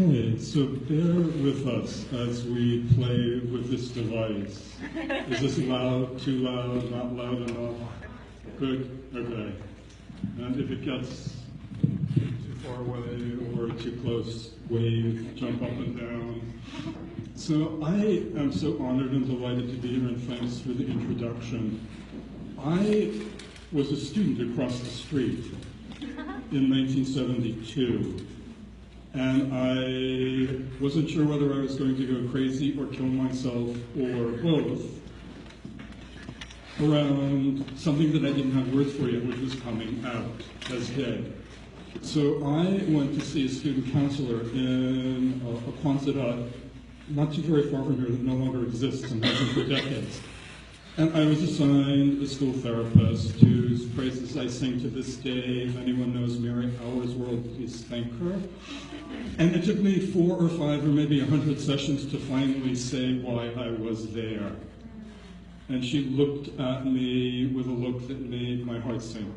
Okay, so bear with us as we play with this device. Is this loud, too loud, not loud enough? Good? Okay. And if it gets too far away or too close, wave, jump up and down. So I am so honored and delighted to be here, and thanks for the introduction. I was a student across the street in 1972. And I wasn't sure whether I was going to go crazy or kill myself or both around something that I didn't have words for yet, which was coming out as gay. So I went to see a student counselor in a Quonset, not too very far from here, that no longer exists and hasn't for decades. And I was assigned a school therapist whose praises I sing to this day. If anyone knows Mary Hour's World, please thank her. And it took me 4 or 5 or maybe 100 sessions to finally say why I was there. And she looked at me with a look that made my heart sink.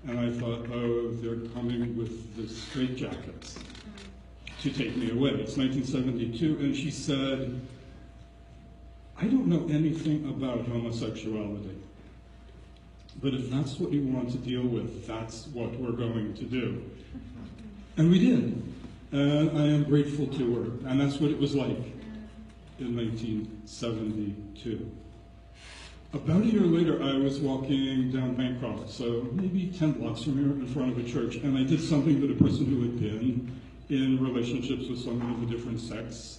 And I thought, oh, they're coming with the straitjackets to take me away. It's 1972, and she said, I don't know anything about homosexuality, but if that's what you want to deal with, that's what we're going to do. And we did. And I am grateful to her. And that's what it was like in 1972. About a year later, I was walking down Bancroft, so maybe 10 blocks from here in front of a church, and I did something that a person who had been in relationships with someone of a different sex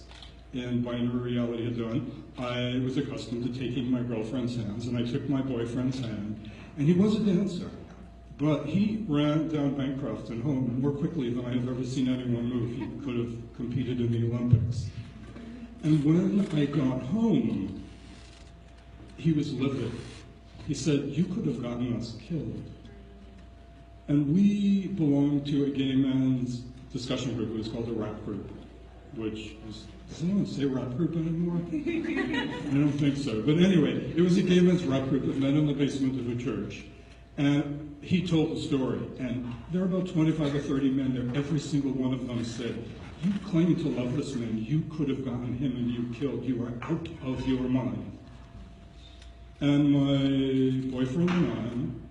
in binary reality had done. I was accustomed to taking my girlfriend's hands, and I took my boyfriend's hand, and he was a dancer. But he ran down Bancroft and home more quickly than I have ever seen anyone move. He could have competed in the Olympics. And when I got home, he was livid. He said, you could have gotten us killed. And we belonged to a gay men's discussion group. It was called a rap group, which is, does anyone say rap group anymore? I don't think so. But anyway, it was a gay men's rap group that met in the basement of a church. And he told the story, and there were about 25 or 30 men there. Every single one of them said, you claim to love this man, you could have gotten him and you killed, you are out of your mind. And my boyfriend and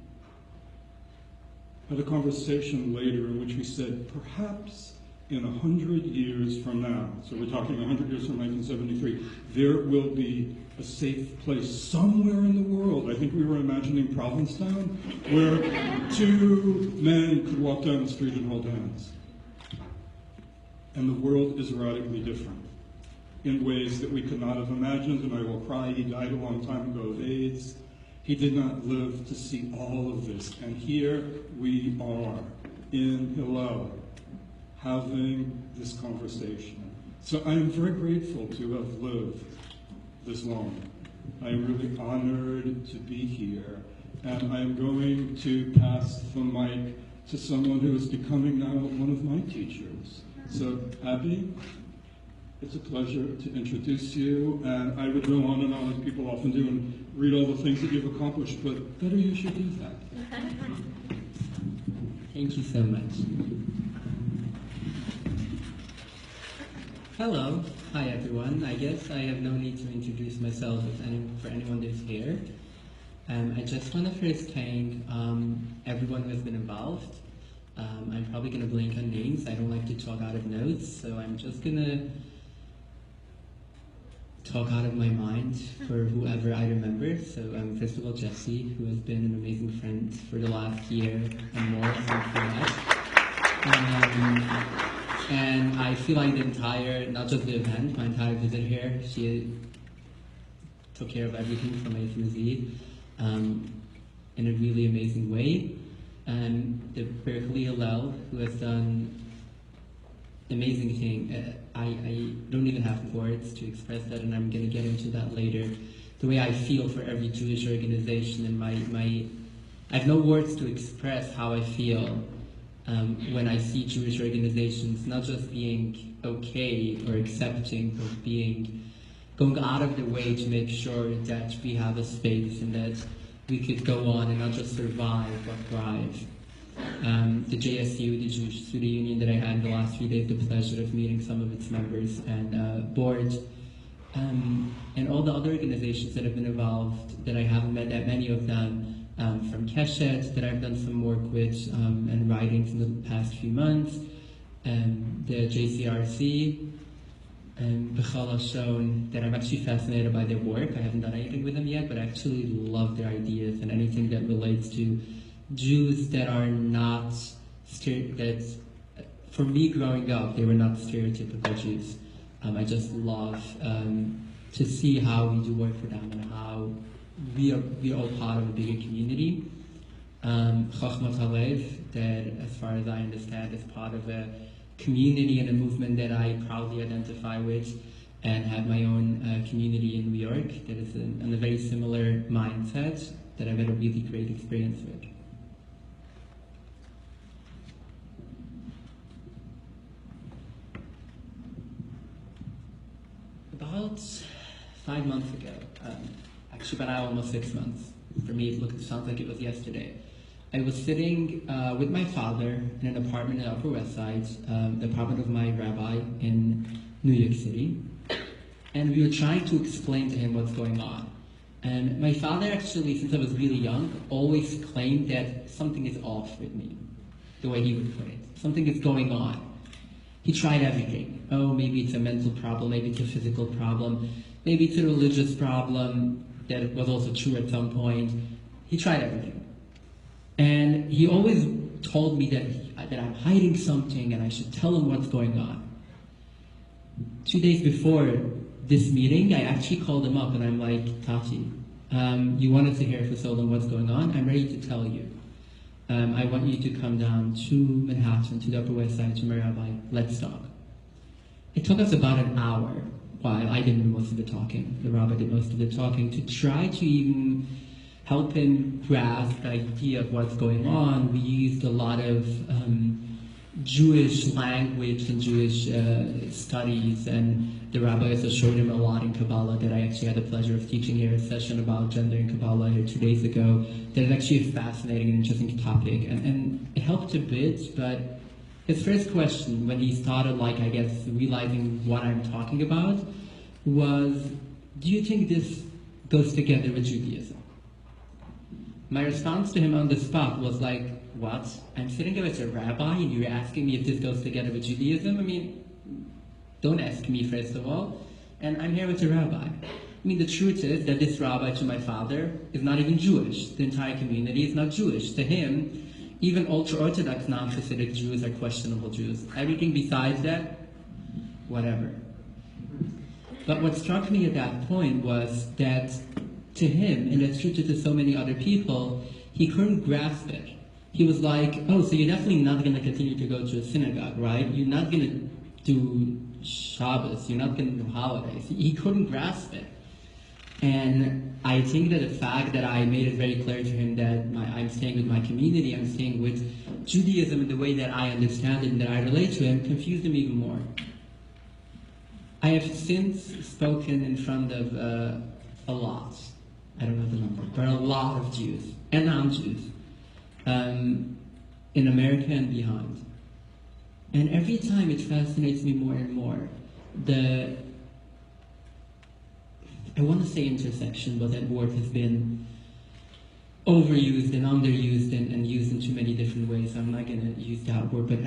I had a conversation later in which we said, perhaps in 100 years from now, so we're talking 100 years from 1973, there will be a safe place somewhere in the world, I think we were imagining Provincetown, where 2 men could walk down the street and hold hands. And the world is radically different in ways that we could not have imagined, and I will cry, he died a long time ago of AIDS. He did not live to see all of this, and here we are in Hillel, having this conversation. So I am very grateful to have lived this long. I am really honored to be here, and I am going to pass the mic to someone who is becoming now one of my teachers. So Abby, it's a pleasure to introduce you, and I would go on and on, as people often do, and read all the things that you've accomplished, but better you should do that. Thank you so much. Hello. Hi, everyone. I guess I have no need to introduce myself for anyone who's here. I just want to first thank everyone who has been involved. I'm probably going to blink on names. I don't like to talk out of notes, so I'm just going to talk out of my mind for whoever I remember. So first of all, Jesse, who has been an amazing friend for the last year and more since we met. And I feel like the entire, not just the event, my entire visit here, she took care of everything from A to Z in a really amazing way. And the Berkeley Hillel, who has done amazing thing. I don't even have words to express that, and I'm going to get into that later. The way I feel for every Jewish organization, and I have no words to express how I feel when I see Jewish organizations not just being okay or accepting, but going out of their way to make sure that we have a space and that we could go on and not just survive, but thrive. The JSU, the Jewish Student Union, that I had in the last few days the pleasure of meeting some of its members and board, and all the other organizations that have been involved that I haven't met that many of them, from Keshet that I've done some work with and writings in the past few months, the JCRC, and Bechal shown that I'm actually fascinated by their work. I haven't done anything with them yet, but I actually love their ideas and anything that relates to Jews that are not, that for me growing up, they were not stereotypical Jews. I just love to see how we do work for them and how we are all part of a bigger community. Chochmat Halev, that as far as I understand is part of a community and a movement that I proudly identify with, and have my own community in New York that is in a very similar mindset that I've had a really great experience with. About 5 months ago, actually by now almost 6 months, for me it sounds like it was yesterday, I was sitting with my father in an apartment in the Upper West Side, the apartment of my rabbi in New York City, and we were trying to explain to him what's going on. And my father actually, since I was really young, always claimed that something is off with me, the way he would put it. Something is going on. He tried everything. Oh, maybe it's a mental problem, maybe it's a physical problem, maybe it's a religious problem, that was also true at some point. He tried everything. And he always told me that I'm hiding something and I should tell him what's going on. 2 days before this meeting, I actually called him up and I'm like, Tati, you wanted to hear for so long what's going on? I'm ready to tell you. I want you to come down to Manhattan, to the Upper West Side, to my rabbi. Let's talk. It took us about an hour, while I did most of the talking. The rabbi did most of the talking, to try to even help him grasp the idea of what's going on. We used a lot of Jewish language and Jewish studies, and the rabbi also showed him a lot in Kabbalah that I actually had the pleasure of teaching here a session about gender in Kabbalah here 2 days ago. That is actually a fascinating and interesting topic, and it helped a bit, but his first question when he started, I guess, realizing what I'm talking about was, do you think this goes together with Judaism? My response to him on the spot was like, what? I'm sitting there as a rabbi and you're asking me if this goes together with Judaism? I mean, don't ask me first of all. And I'm here with a rabbi. I mean, the truth is that this rabbi to my father is not even Jewish. The entire community is not Jewish. To him, even ultra-Orthodox non-Hasidic Jews are questionable Jews. Everything besides that, whatever. But what struck me at that point was that to him, and that's true to so many other people, he couldn't grasp it. He was like, oh, so you're definitely not going to continue to go to a synagogue, right? You're not going to do Shabbos, you're not going to do holidays. He couldn't grasp it. And I think that the fact that I made it very clear to him that I'm staying with my community, I'm staying with Judaism in the way that I understand it and that I relate to him, confused him even more. I have since spoken in front of a lot, I don't know the number, but a lot of Jews and non-Jews in America and beyond. And every time it fascinates me more and more. I want to say intersection, but that word has been overused and underused and used in too many different ways. I'm not going to use that word, but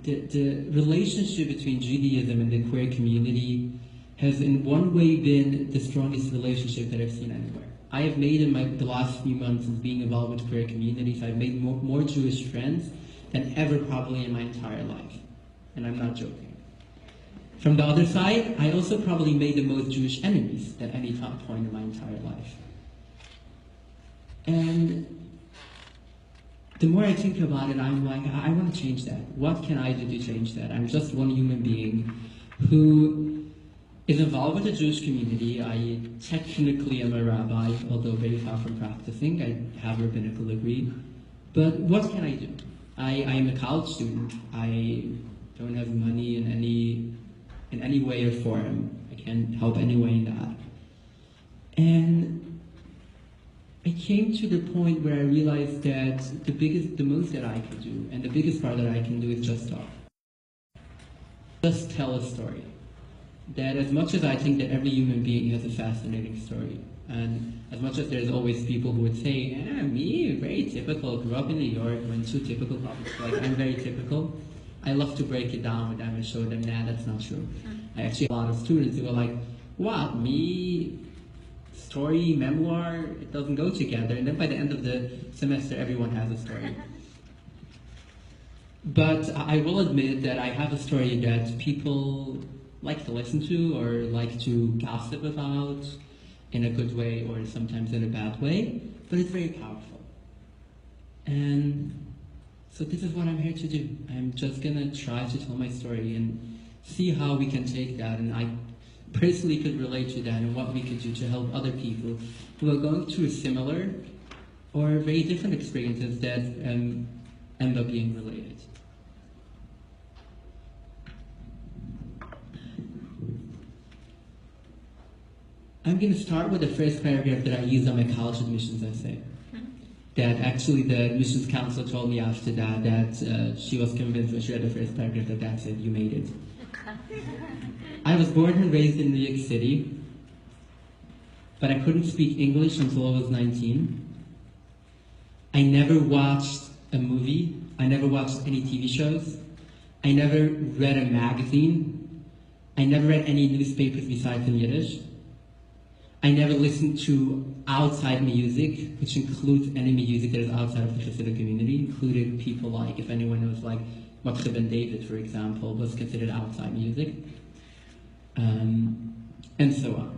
the relationship between Judaism and the queer community has in one way been the strongest relationship that I've seen anywhere. I have made in the last few months since being involved with queer communities, I've made more Jewish friends than ever probably in my entire life. And I'm not joking. From the other side, I also probably made the most Jewish enemies at any point in my entire life. And the more I think about it, I'm like, I want to change that. What can I do to change that? I'm just one human being who is involved with the Jewish community. I technically am a rabbi, although very far from practicing. I have a rabbinical degree. But what can I do? I am a college student. I don't have money in any way or form. I can't help any way in that. And I came to the point where I realized that the most that I could do, and the biggest part that I can do, is just talk. Just tell a story. That as much as I think that every human being has a fascinating story, and as much as there's always people who would say, me, very typical, grew up in New York, went to typical public school, like I'm very typical, I love to break it down with them and show them, that's not true. I actually have a lot of students who are like, what, me, story, memoir, it doesn't go together. And then by the end of the semester, everyone has a story. But I will admit that I have a story that people like to listen to or like to gossip about in a good way or sometimes in a bad way, but it's very powerful. And so this is what I'm here to do. I'm just gonna try to tell my story and see how we can take that, and I personally could relate to that and what we could do to help other people who are going through similar or very different experiences that end up being related. I'm going to start with the first paragraph that I used on my college admissions essay. That actually the admissions counselor told me after that she was convinced when she read the first paragraph that that's it, you made it. I was born and raised in New York City, but I couldn't speak English until I was 19. I never watched a movie. I never watched any TV shows. I never read a magazine. I never read any newspapers besides in Yiddish. I never listened to outside music, which includes any music that is outside of the Hasidic community, including people like, if anyone knows, like Moshe Ben David, for example, was considered outside music, and so on.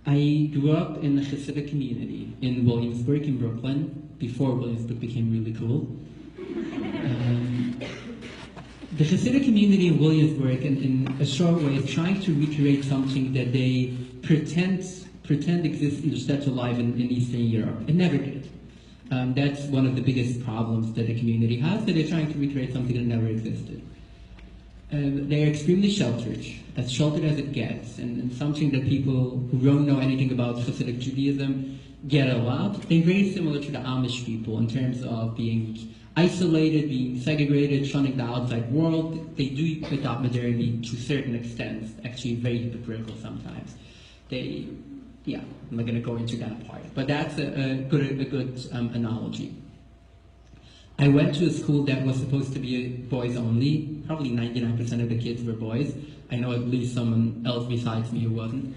I grew up in the Hasidic community in Williamsburg, in Brooklyn, before Williamsburg became really cool. The Hasidic community in Williamsburg, in a short way, is trying to recreate something that they pretend exists in the shtetl life in Eastern Europe. It never did. That's one of the biggest problems that the community has, that they're trying to recreate something that never existed. They're extremely sheltered as it gets, and something that people who don't know anything about Hasidic Judaism get a lot. They're very similar to the Amish people in terms of being isolated, being segregated, shunning the outside world. They do adopt modernity to a certain extent, actually very hypocritical sometimes. I'm not going to go into that part, but that's a good analogy. I went to a school that was supposed to be boys only. Probably 99% of the kids were boys. I know at least someone else besides me who wasn't.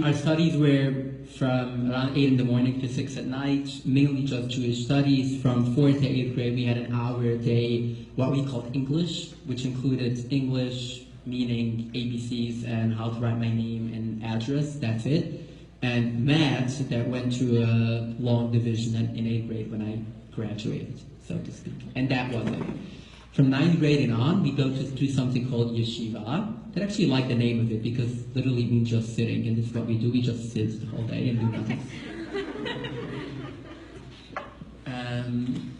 Our studies were from around 8 in the morning to 6 at night, mainly just Jewish studies. From 4th to 8th grade, we had an hour a day, what we called English, which included English, meaning ABCs and how to write my name and address, that's it. And math that went to a long division in 8th grade when I graduated, so to speak. And that was it. From 9th grade and on, we go to do something called yeshiva. I actually like the name of it because literally means just sitting, and this is what we do. We just sit the whole day and do nothing. When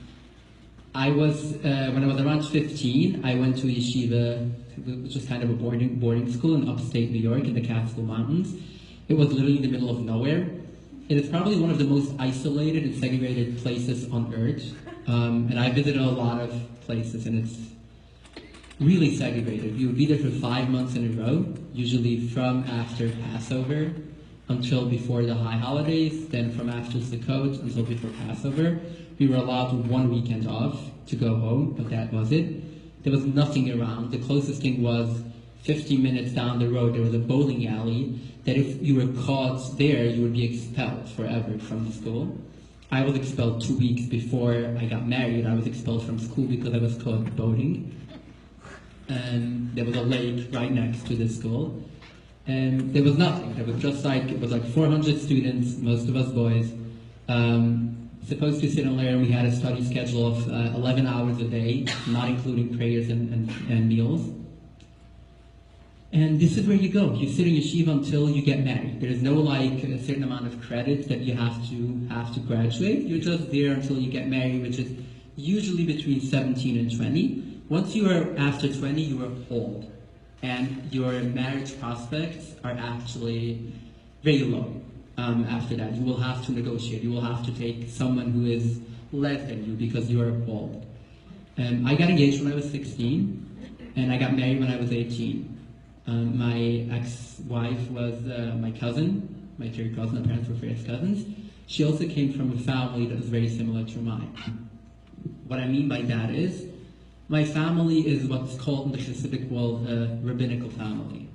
I was around 15, I went to yeshiva, which was kind of a boarding school in upstate New York in the Catskill Mountains. It was literally in the middle of nowhere. It is probably one of the most isolated and segregated places on earth. And I visited a lot of places, and it's really segregated. You would be there for 5 months in a row, usually from after Passover until before the high holidays, then from after Sukkot until before Passover. We were allowed 1 weekend off to go home, but that was it. There was nothing around. The closest thing was 50 minutes down the road, there was a bowling alley that if you were caught there, you would be expelled forever from the school. I was expelled 2 weeks before I got married. I was expelled from school because I was caught boating. And there was a lake right next to the school. And there was nothing. There was just it was like 400 students, most of us boys, supposed to sit and learn. We had a study schedule of 11 hours a day, not including prayers and meals. And this is where you go. You sit in yeshiva until you get married. There's no like a certain amount of credits that you have to graduate. You're just there until you get married, which is usually between 17 and 20. Once you are after 20, you are old. and your marriage prospects are actually very low after that. You will have to negotiate. You will have to take someone who is less than you because you are bald. I got engaged when I was 16, and I got married when I was 18. My ex-wife was my cousin, my third cousin. Our parents were first cousins. She also came from a family that was very similar to mine. What I mean by that is, my family is what's called in the Hasidic world a Rabbinical Family.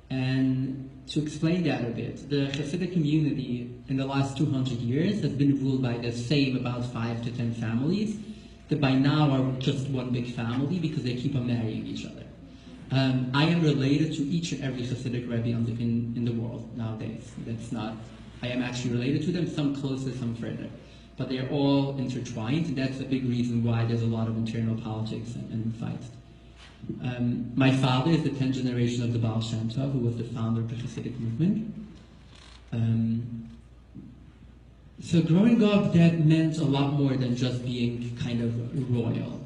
And to explain that a bit, the Hasidic community in the last 200 years has been ruled by the same about 5 to 10 families that by now are just one big family because they keep on marrying each other. I am related to each and every Hasidic Rebbe in the world nowadays. I am actually related to them, some closer, some further. But they're all intertwined, and that's a big reason why there's a lot of internal politics and fights. My father is the 10th generation of the Baal Shem Tov, who was the founder of the Hasidic movement. So growing up, that meant a lot more than just being kind of royal.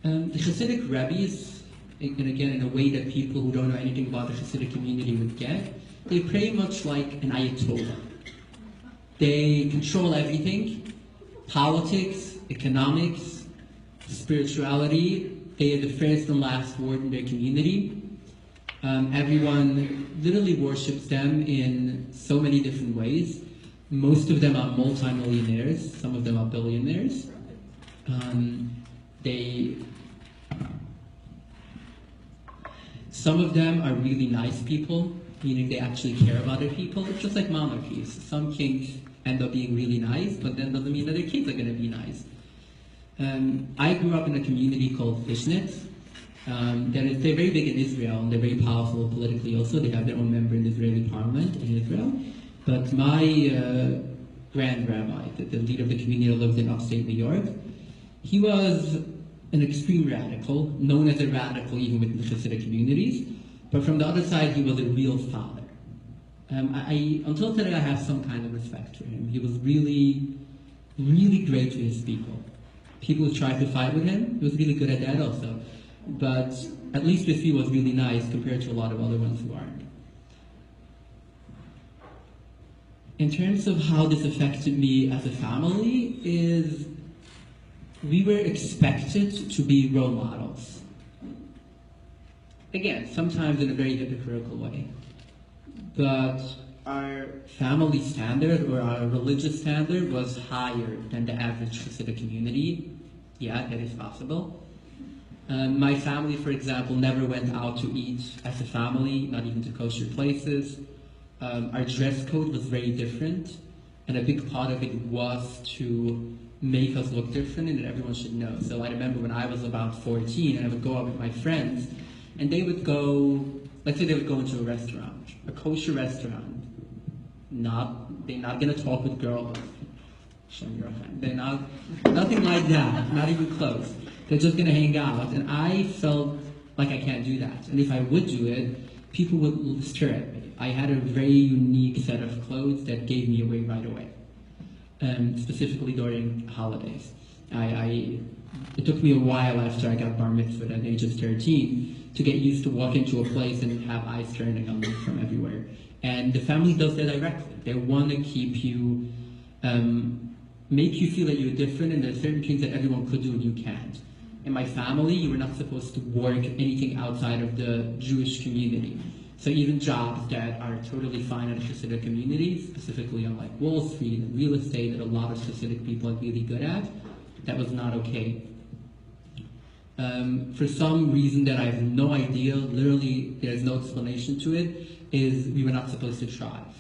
The Hasidic Rebbe's, and again in a way that people who don't know anything about the Hasidic community would get, they pray much like an Ayatollah. They control everything: politics, economics, spirituality. They are the first and last word in their community. Everyone literally worships them in so many different ways. Most of them are multimillionaires, some of them are billionaires. Some of them are really nice people, meaning they actually care about their people. It's just like monarchies. Some kings end up being really nice, but then doesn't mean that their kids are going to be nice. I grew up in a community called Fishnetz. They're very big in Israel, and they're very powerful politically also. They have their own member in the Israeli parliament in Israel. But my grand rabbi, the leader of the community that lived in upstate New York, he was an extreme radical, known as a radical even within the Hasidic communities. But from the other side, he was a real father. Until today, I have some kind of respect for him. He was really, really great to his people. People who tried to fight with him, he was really good at that also. But at least with me was really nice compared to a lot of other ones who aren't. In terms of how this affected me as a family is, we were expected to be role models. Again, sometimes in a very hypocritical way. But our family standard or our religious standard was higher than the average Hasidic community. Yeah, that is possible. My family, for example, never went out to eat as a family, not even to kosher places. Our dress code was very different, and a big part of it was to make us look different and that everyone should know. So I remember when I was about 14, and I would go out with my friends, and they would go, let's say they would go into a restaurant, a kosher restaurant. They're not going to talk with girls. They're not, nothing like that, not even close. They're just going to hang out, and I felt like I can't do that. And if I would do it, people would stare at me. I had a very unique set of clothes that gave me away right away, specifically during holidays. It took me a while after I got bar mitzvah at the age of 13 to get used to walk into a place and have eyes turning on me from everywhere. And the family does that directly. They want to keep you, make you feel that you're different, and there's certain things that everyone could do and you can't. In my family, you were not supposed to work anything outside of the Jewish community. So even jobs that are totally fine in the Hasidic community, specifically on like Wall Street and real estate that a lot of Hasidic people are really good at, that was not okay. For some reason that I have no idea, literally there's no explanation to it, is we were not supposed to drive.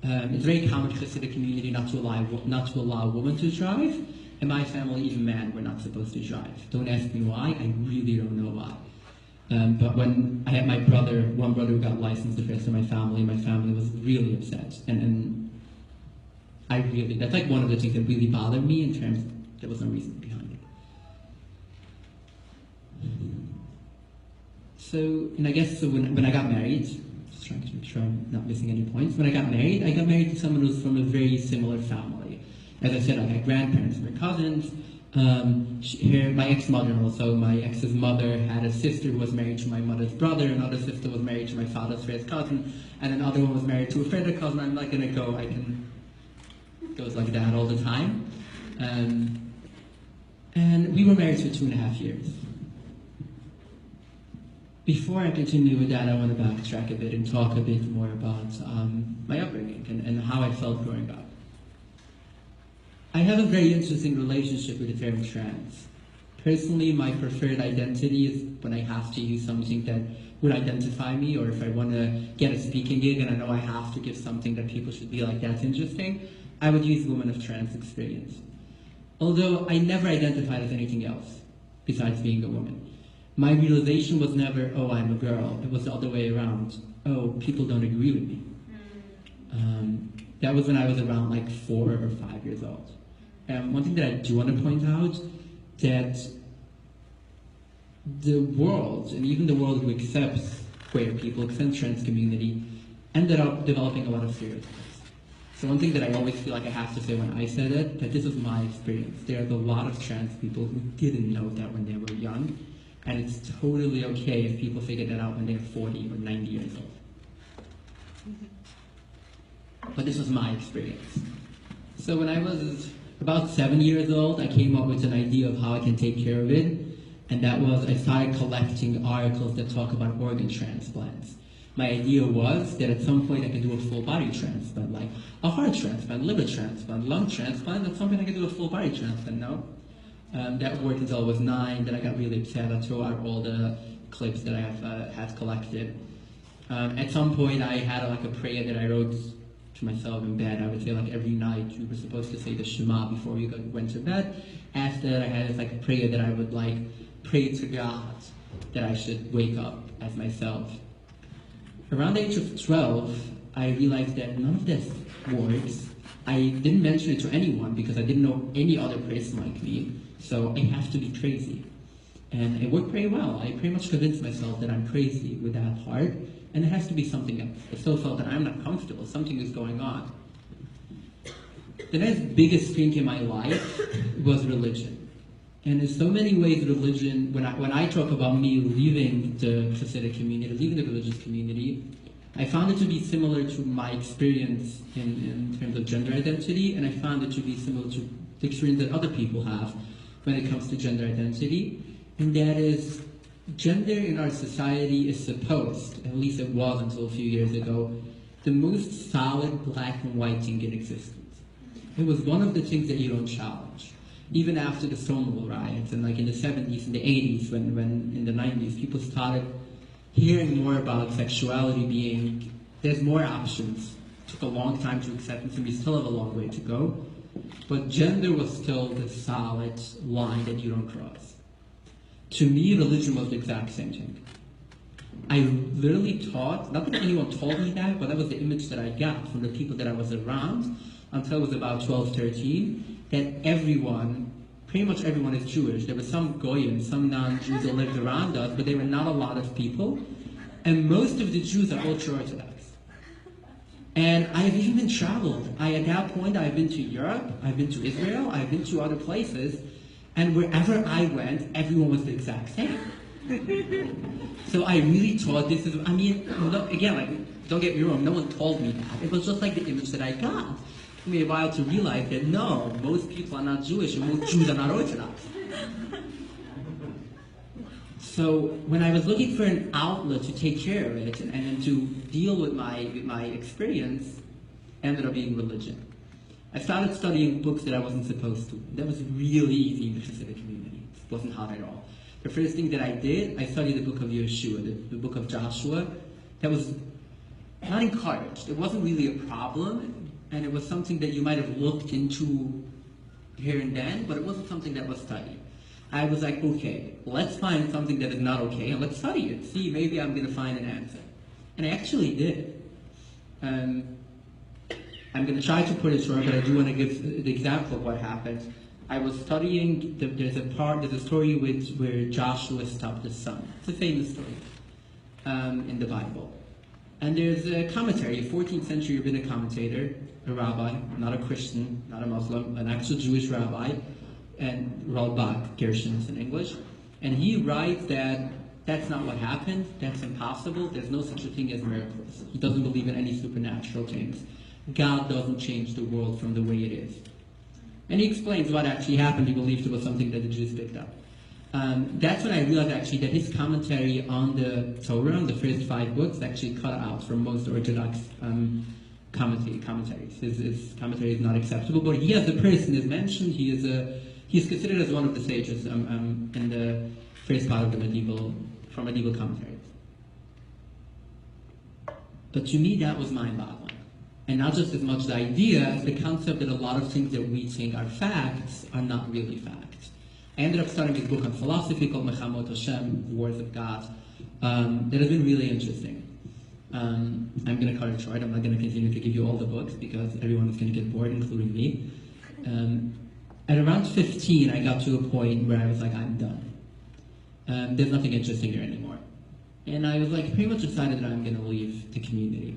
It's very common in the Hasidic community not to allow women to drive. In my family, even men were not supposed to drive. Don't ask me why, I really don't know why. But when I had my brother, one brother who got licensed the first in my family was really upset. And that's like one of the things that really bothered me in terms, there was no reason behind it. So, and I guess so when I got married, just trying to make sure I'm not missing any points. When I got married to someone who was from a very similar family. As I said, I had grandparents who were cousins. My ex-mother-in-law, so my ex's mother had a sister who was married to my mother's brother, another sister was married to my father's first cousin, and another one was married to a further cousin. I'm not gonna go, it goes like that all the time. And we were married for 2.5 years. Before I continue with that, I want to backtrack a bit and talk a bit more about my upbringing and how I felt growing up. I have a very interesting relationship with the term trans. Personally, my preferred identity is when I have to use something that would identify me, or if I want to get a speaking gig and I know I have to give something that people should be like, that's interesting, I would use woman of trans experience. Although I never identified as anything else besides being a woman. My realization was never, oh, I'm a girl. It was the other way around. Oh, people don't agree with me. That was when I was around like 4 or 5 years old. One thing that I do want to point out, that the world, and even the world who accepts queer people, accepts trans community, ended up developing a lot of stereotypes. So one thing that I always feel like I have to say when I said it, that this was my experience. There are a lot of trans people who didn't know that when they were young, and it's totally okay if people figure that out when they're 40 or 90 years old. But this was my experience. So when I was about 7 years old, I came up with an idea of how I can take care of it, and that was I started collecting articles that talk about organ transplants. My idea was that at some point I could do a full body transplant, like a heart transplant, liver transplant, lung transplant. At some point I could do a full body transplant, no? That worked until I was 9, then I got really upset. I threw out all the clips that I had collected. At some point I had like a prayer that I wrote to myself in bed. I would say like every night you were supposed to say the Shema before you went to bed. After that I had this like a prayer that I would like pray to God that I should wake up as myself. Around the age of 12, I realized that none of this works. I didn't mention it to anyone because I didn't know any other person like me, so I have to be crazy. And it worked pretty well. I pretty much convinced myself that I'm crazy with that heart, and it has to be something else. I still felt that I'm not comfortable, something is going on. The next biggest thing in my life was religion. And in so many ways, religion, when I talk about me leaving the Hasidic community, leaving the religious community, I found it to be similar to my experience in terms of gender identity, and I found it to be similar to the experience that other people have when it comes to gender identity, and that is, gender in our society is supposed, at least it was until a few years ago, the most solid black and white thing in existence. It was one of the things that you don't challenge. Even after the Stonewall riots, and like in the 70s and the 80s, when in the 90s, people started hearing more about sexuality being, there's more options. It took a long time to accept it, and we still have a long way to go. But gender was still the solid line that you don't cross. To me, religion was the exact same thing. I literally thought, not that anyone told me that, but that was the image that I got from the people that I was around until I was about 12, 13, that everyone, pretty much everyone is Jewish. There were some Goyim, some non-Jews that lived around us, but there were not a lot of people. And most of the Jews are ultra-Orthodox. And I've even traveled. At that point, I've been to Europe, I've been to Israel, I've been to other places, and wherever I went, everyone was the exact same. So I really thought this is, again, like, don't get me wrong, no one told me that. It was just like the image that I got. It took me a while to realize that no, most people are not Jewish, and most Jews are not Orthodox. So when I was looking for an outlet to take care of it and to deal with my experience, ended up being religion. I started studying books that I wasn't supposed to. That was really easy in the Hasidic community. It wasn't hard at all. The first thing that I did, I studied the book of Yeshua, the book of Joshua. That was not encouraged. It wasn't really a problem, and it was something that you might have looked into here and then, but it wasn't something that was studied. I was like, okay, let's find something that is not okay, and let's study it. See, maybe I'm going to find an answer. And I actually did. I'm going to try to put it short, but I do want to give the example of what happened. I was studying, there's a story where Joshua stopped the sun. It's a famous story in the Bible. And there's a commentary, a 14th century rabbinic commentator, a rabbi, not a Christian, not a Muslim, an actual Jewish rabbi, and Rollback, Gershon is in English, and he writes that that's not what happened, that's impossible, there's no such a thing as miracles. He doesn't believe in any supernatural things. God doesn't change the world from the way it is. And he explains what actually happened. He believed it was something that the Jews picked up. That's when I realized actually that his commentary on the Torah, on the first 5 books, actually cut out from most Orthodox commentaries. His commentary is not acceptable, but he as a person is mentioned. He's considered as one of the sages in the first part of the medieval commentaries. But to me, that was mind-boggling. And not just as much the idea as the concept that a lot of things that we think are facts are not really facts. I ended up starting this book on philosophy called Mechamot Hashem, Wars of God, that has been really interesting. I'm going to cut it short. I'm not going to continue to give you all the books because everyone is going to get bored, including me. At around 15, I got to a point where I was like, I'm done. There's nothing interesting here anymore. And I was like, pretty much decided that I'm going to leave the community.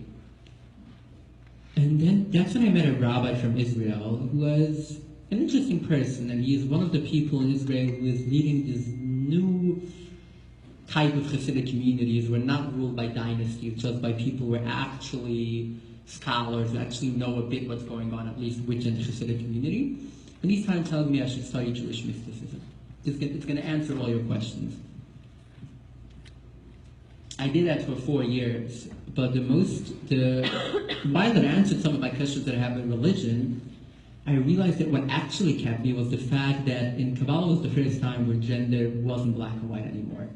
And then that's when I met a rabbi from Israel who was an interesting person, and he is one of the people in Israel who is leading this new type of Hasidic communities. We're not ruled by dynasties, just by people who are actually scholars, who actually know a bit what's going on, at least within the Hasidic community. And he's trying to tell me I should study Jewish mysticism. It's going to answer all your questions. I did that for 4 years, but while it answered some of my questions that I have in religion, I realized that what actually kept me was the fact that in Kabbalah was the first time where gender wasn't black and white anymore.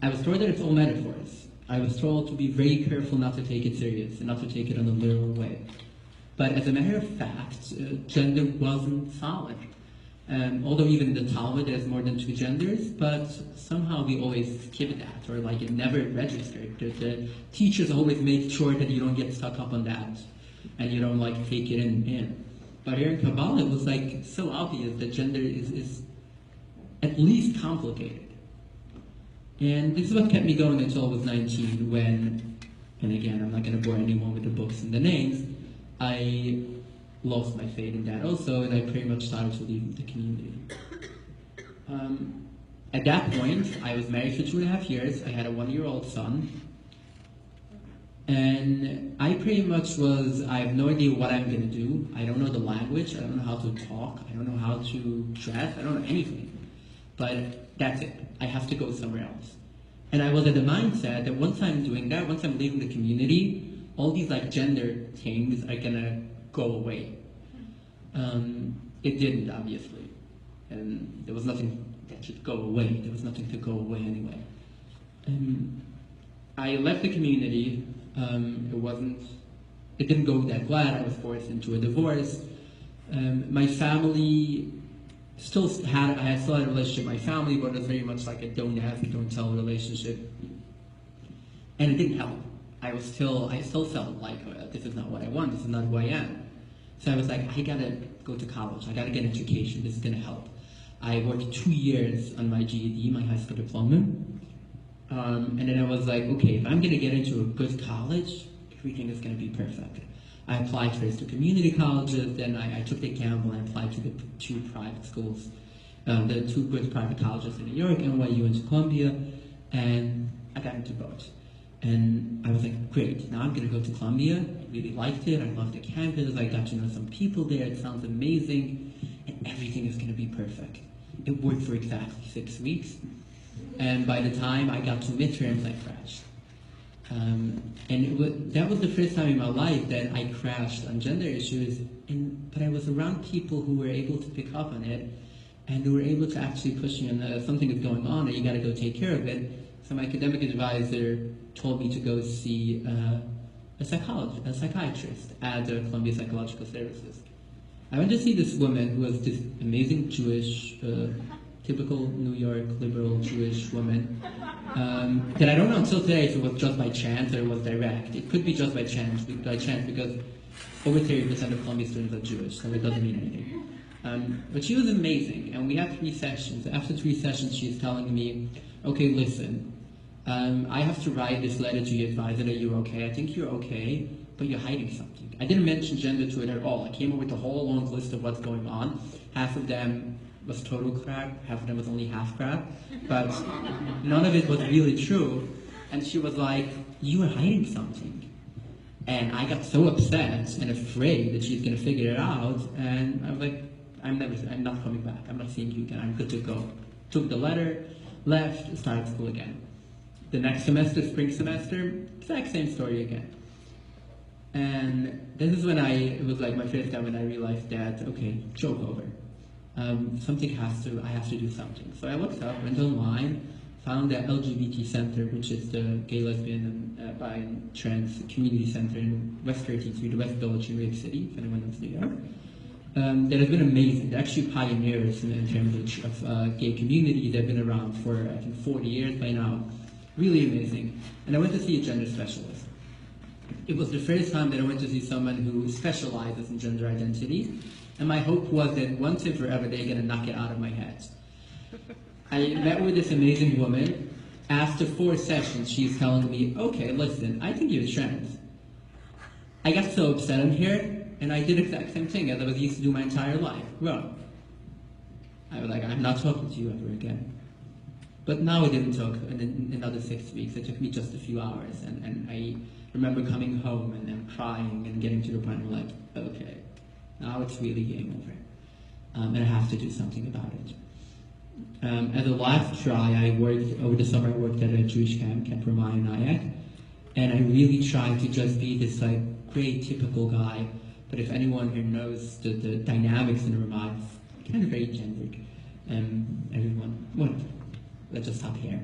I was told that it's all metaphors. I was told to be very careful not to take it serious and not to take it in a literal way. But as a matter of fact, gender wasn't solid. Although even the Talmud has more than 2 genders, but somehow we always skip that, or like it never registered. The teachers always make sure that you don't get stuck up on that, and you don't like take it in. But here in Kabbalah, it was like so obvious that gender is at least complicated. And this is what kept me going until I was 19 when, and again, I'm not going to bore anyone with the books and the names, I lost my faith in that also, and I pretty much started to leave the community. At that point, I was married for 2.5 years. I had a 1-year-old son. And I pretty much I have no idea what I'm going to do. I don't know the language. I don't know how to talk. I don't know how to dress. I don't know anything. But that's it. I have to go somewhere else. And I was at the mindset that once I'm doing that, once I'm leaving the community, all these like gender things are going to go away. It didn't, obviously. And there was nothing that should go away. There was nothing to go away anyway. I left the community. It didn't go that glad. I was forced into a divorce. My family I still had a relationship with my family, but it was very much like a don't ask, don't tell relationship. And it didn't help. I still felt like this is not what I want, this is not who I am. So I was like, I gotta go to college, I gotta get an education, this is gonna help. I worked 2 years on my GED, my high school diploma. And then I was like, okay, if I'm gonna get into a good college, everything is gonna be perfect. I applied first to community colleges, then I took the gamble and I applied to the 2 private schools, the 2 good private colleges in New York, NYU and Columbia, and I got into both. And I was like, great, now I'm going to go to Columbia. I really liked it. I loved the campus. I got to know some people there. It sounds amazing. And everything is going to be perfect. It worked for exactly 6 weeks. And by the time I got to midterms, I crashed. That was the first time in my life that I crashed on gender issues. But I was around people who were able to pick up on it and who were able to actually push me on something is going on and you got to go take care of it. So my academic advisor told me to go see a psychiatrist at the Columbia Psychological Services. I went to see this woman who was this amazing Jewish, typical New York liberal Jewish woman that I don't know until today if it was just by chance or it was direct. It could be just by chance because over 30% of Columbia students are Jewish, so it doesn't mean anything. But she was amazing, and we had 3 sessions. After 3 sessions, she's telling me, okay, listen, I have to write this letter to your advisor that you're okay. I think you're okay, but you're hiding something. I didn't mention gender to it at all. I came up with a whole long list of what's going on. Half of them was total crap, half of them was only half crap, but none of it was really true. And she was like, "You are hiding something." And I got so upset and afraid that she's going to figure it out, and I was like, I'm not coming back. I'm not seeing you again. I'm good to go. Took the letter, left, started school again. The next semester, spring semester, exact same story again. And this is when it was like my first time when I realized that, okay, joke over. I have to do something. So I looked up, went online, found the LGBT Center, which is the gay, lesbian, and bi and trans community center in West 13th Street, the West Village in New York City, if anyone knows New York. That has been amazing. They're actually pioneers in terms of gay community. They've been around for, I think, 40 years by now. Really amazing. And I went to see a gender specialist. It was the first time that I went to see someone who specializes in gender identity. And my hope was that once and forever they're going to knock it out of my head. I met with this amazing woman. After 4 sessions, she's telling me, okay, listen, I think you're trans. I got so upset on here, and I did the exact same thing as I was used to do my entire life. Wrong. I was like, I'm not talking to you ever again. But now it didn't take another 6 weeks. It took me just a few hours. And I remember coming home and then crying and getting to the point where I'm like, okay, now it's really game over. And I have to do something about it. As a last try, over the summer I worked at a Jewish camp, Camp Ramah in Nyack, and I really tried to just be this like great typical guy. But if anyone here knows the dynamics in Ramah, it's kind of very gendered. Let's just stop here.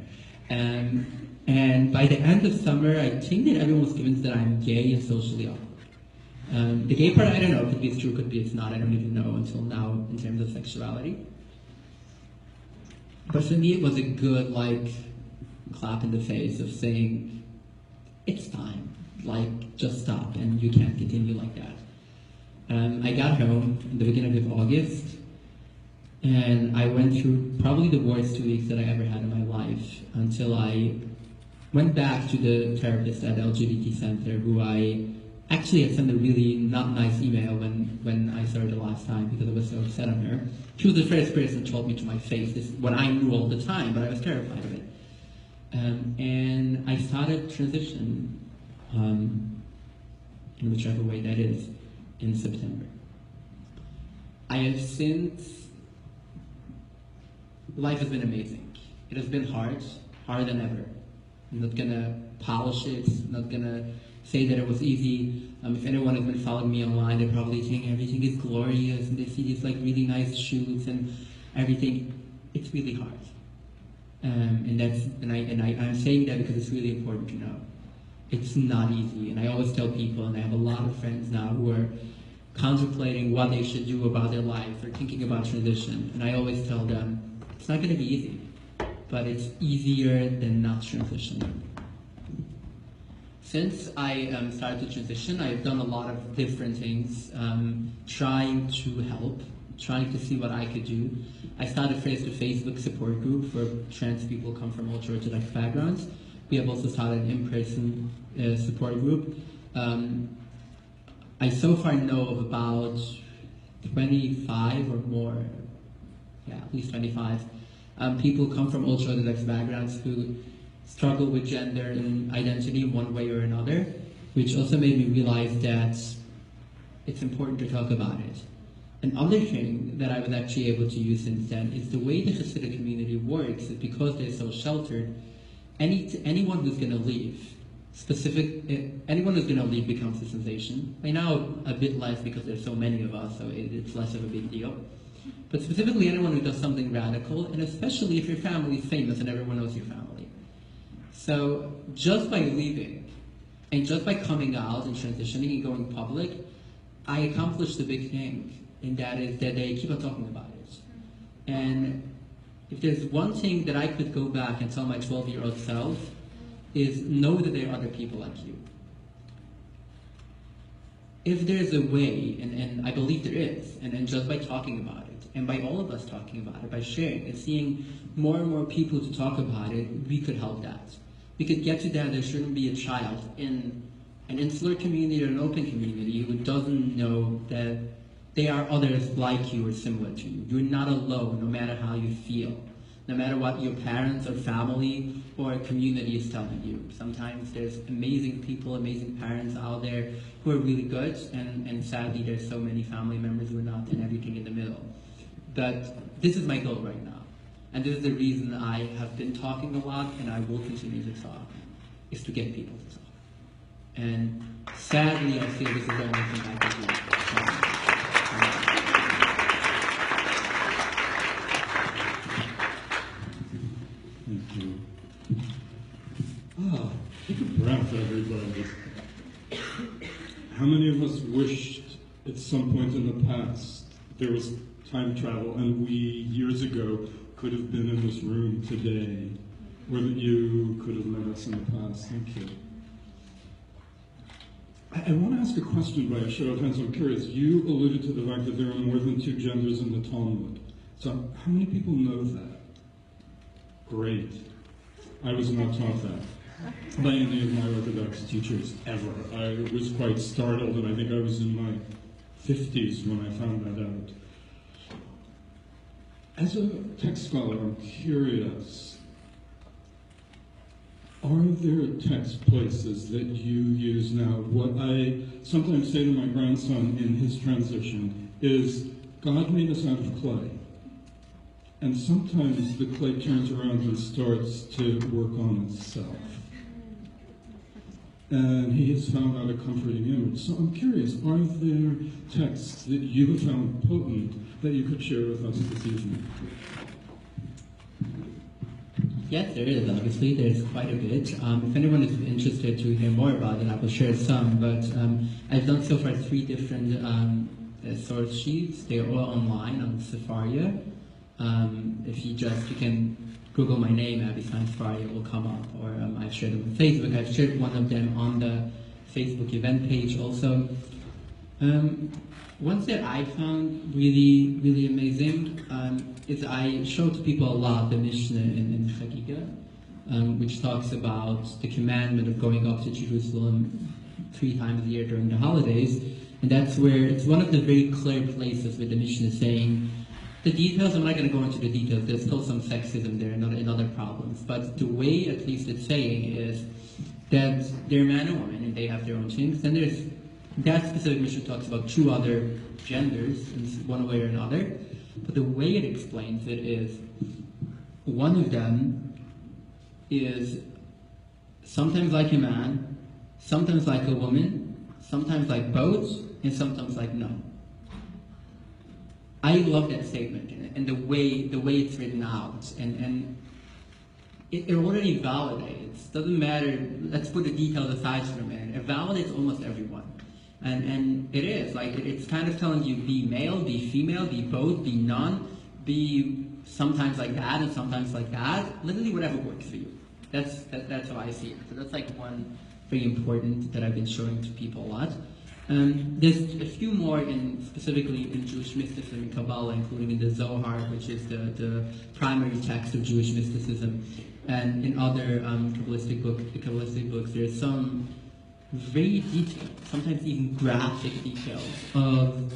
And by the end of summer, I think that everyone was convinced that I'm gay and socially awkward. The gay part, I don't know, could be it's true, could be it's not, I don't even know until now in terms of sexuality. But for me, it was a good, like, clap in the face of saying, it's time, like, just stop, and you can't continue like that. I got home in the beginning of August, and I went through probably the worst 2 weeks that I ever had in my life until I went back to the therapist at LGBT Center, who I actually had sent a really not nice email when I saw her the last time because I was so upset on her. She was the first person who told me to my face this, what I knew all the time, but I was terrified of it. And I started transition, in whichever way that is, in September. I have since, life has been amazing. It has been hard, harder than ever. I'm not gonna polish it, not gonna say that it was easy. If anyone has been following me online, they're probably saying everything is glorious and they see these like really nice shoots and everything. It's really hard. And I'm saying that because it's really important to know. It's not easy, and I always tell people, and I have a lot of friends now who are contemplating what they should do about their life or thinking about transition, and I always tell them, it's not gonna be easy, but it's easier than not transitioning. Since I started to transition, I've done a lot of different things, trying to help, trying to see what I could do. I started first a Facebook support group for trans people who come from all Orthodox backgrounds. We have also started an in-person support group. I so far know of about 25 or more, at least 25, people who come from ultra-Orthodox backgrounds who struggle with gender and identity in one way or another, which also made me realize that it's important to talk about it. Another thing that I was actually able to use since then is the way the Hasidic community works is because they're so sheltered, anyone who's going to leave, anyone who's going to leave becomes a sensation. By now, a bit less because there's so many of us, so it's less of a big deal. But specifically anyone who does something radical, and especially if your family is famous and everyone knows your family. So just by leaving, and just by coming out and transitioning and going public, I accomplished a big thing, and that is that they keep on talking about it. And if there's one thing that I could go back and tell my 12-year-old self, is know that there are other people like you. If there's a way, and I believe there is, and just by talking about it, and by all of us talking about it, by sharing and seeing more and more people to talk about it, we could help that. We could get to that there shouldn't be a child in an insular community or an open community who doesn't know that there are others like you or similar to you. You're not alone, no matter how you feel, no matter what your parents or family or community is telling you. Sometimes there's amazing people, amazing parents out there who are really good, and sadly there's so many family members who are not, and everything in the middle. But this is my goal right now. And this is the reason I have been talking a lot, and I will continue to talk, is to get people to talk. And sadly, I feel this is the only thing I can do. Thank you. Take a breath, everybody. How many of us wished at some point in the past there was time travel and we, years ago, could have been in this room today, or that you could have met us in the past? Thank you. I want to ask a question by a show of hands. I'm curious. You alluded to the fact that there are more than 2 genders in the Talmud. So how many people know that? Great. I was not taught that by any of my Orthodox teachers ever. I was quite startled, and I think I was in my 50s when I found that out. As a text scholar, I'm curious, are there text places that you use now? What I sometimes say to my grandson in his transition is, God made us out of clay. And sometimes the clay turns around and starts to work on itself. And he has found out a comforting image. So I'm curious, are there texts that you have found potent that you could share with us this evening? Yes, there is, obviously. There's quite a bit. If anyone is interested to hear more about it, I will share some. But I've done so far 3 different source sheets. They're all online on Sefaria. If you can Google my name, Abby Stein Sefaria, it will come up. Or I've shared them on Facebook. I've shared one of them on the Facebook event page also. Ones that I found really, really amazing is I show to people a lot the Mishnah in Chagiga, which talks about the commandment of going up to Jerusalem 3 times a year during the holidays. And that's where it's one of the very clear places where the Mishnah is saying, the details, I'm not going to go into the details, there's still some sexism there and other problems, but the way at least it's saying is that they're man and woman and they have their own things. Then there's that specific Mishnah talks about 2 other genders in one way or another, but the way it explains it is one of them is sometimes like a man, sometimes like a woman, sometimes like both, and sometimes like none. I love that statement and the way it's written out, and it already validates. Doesn't matter. Let's put the details aside for a minute. It validates almost everyone, and it is like it's kind of telling you be male, be female, be both, be none, be sometimes like that and sometimes like that. Literally whatever works for you. That's how I see it. So that's like one very important that I've been showing to people a lot. There's a few more specifically in Jewish mysticism and Kabbalah, including in the Zohar, which is the primary text of Jewish mysticism, and in other Kabbalistic books, there's some very detailed, sometimes even graphic details of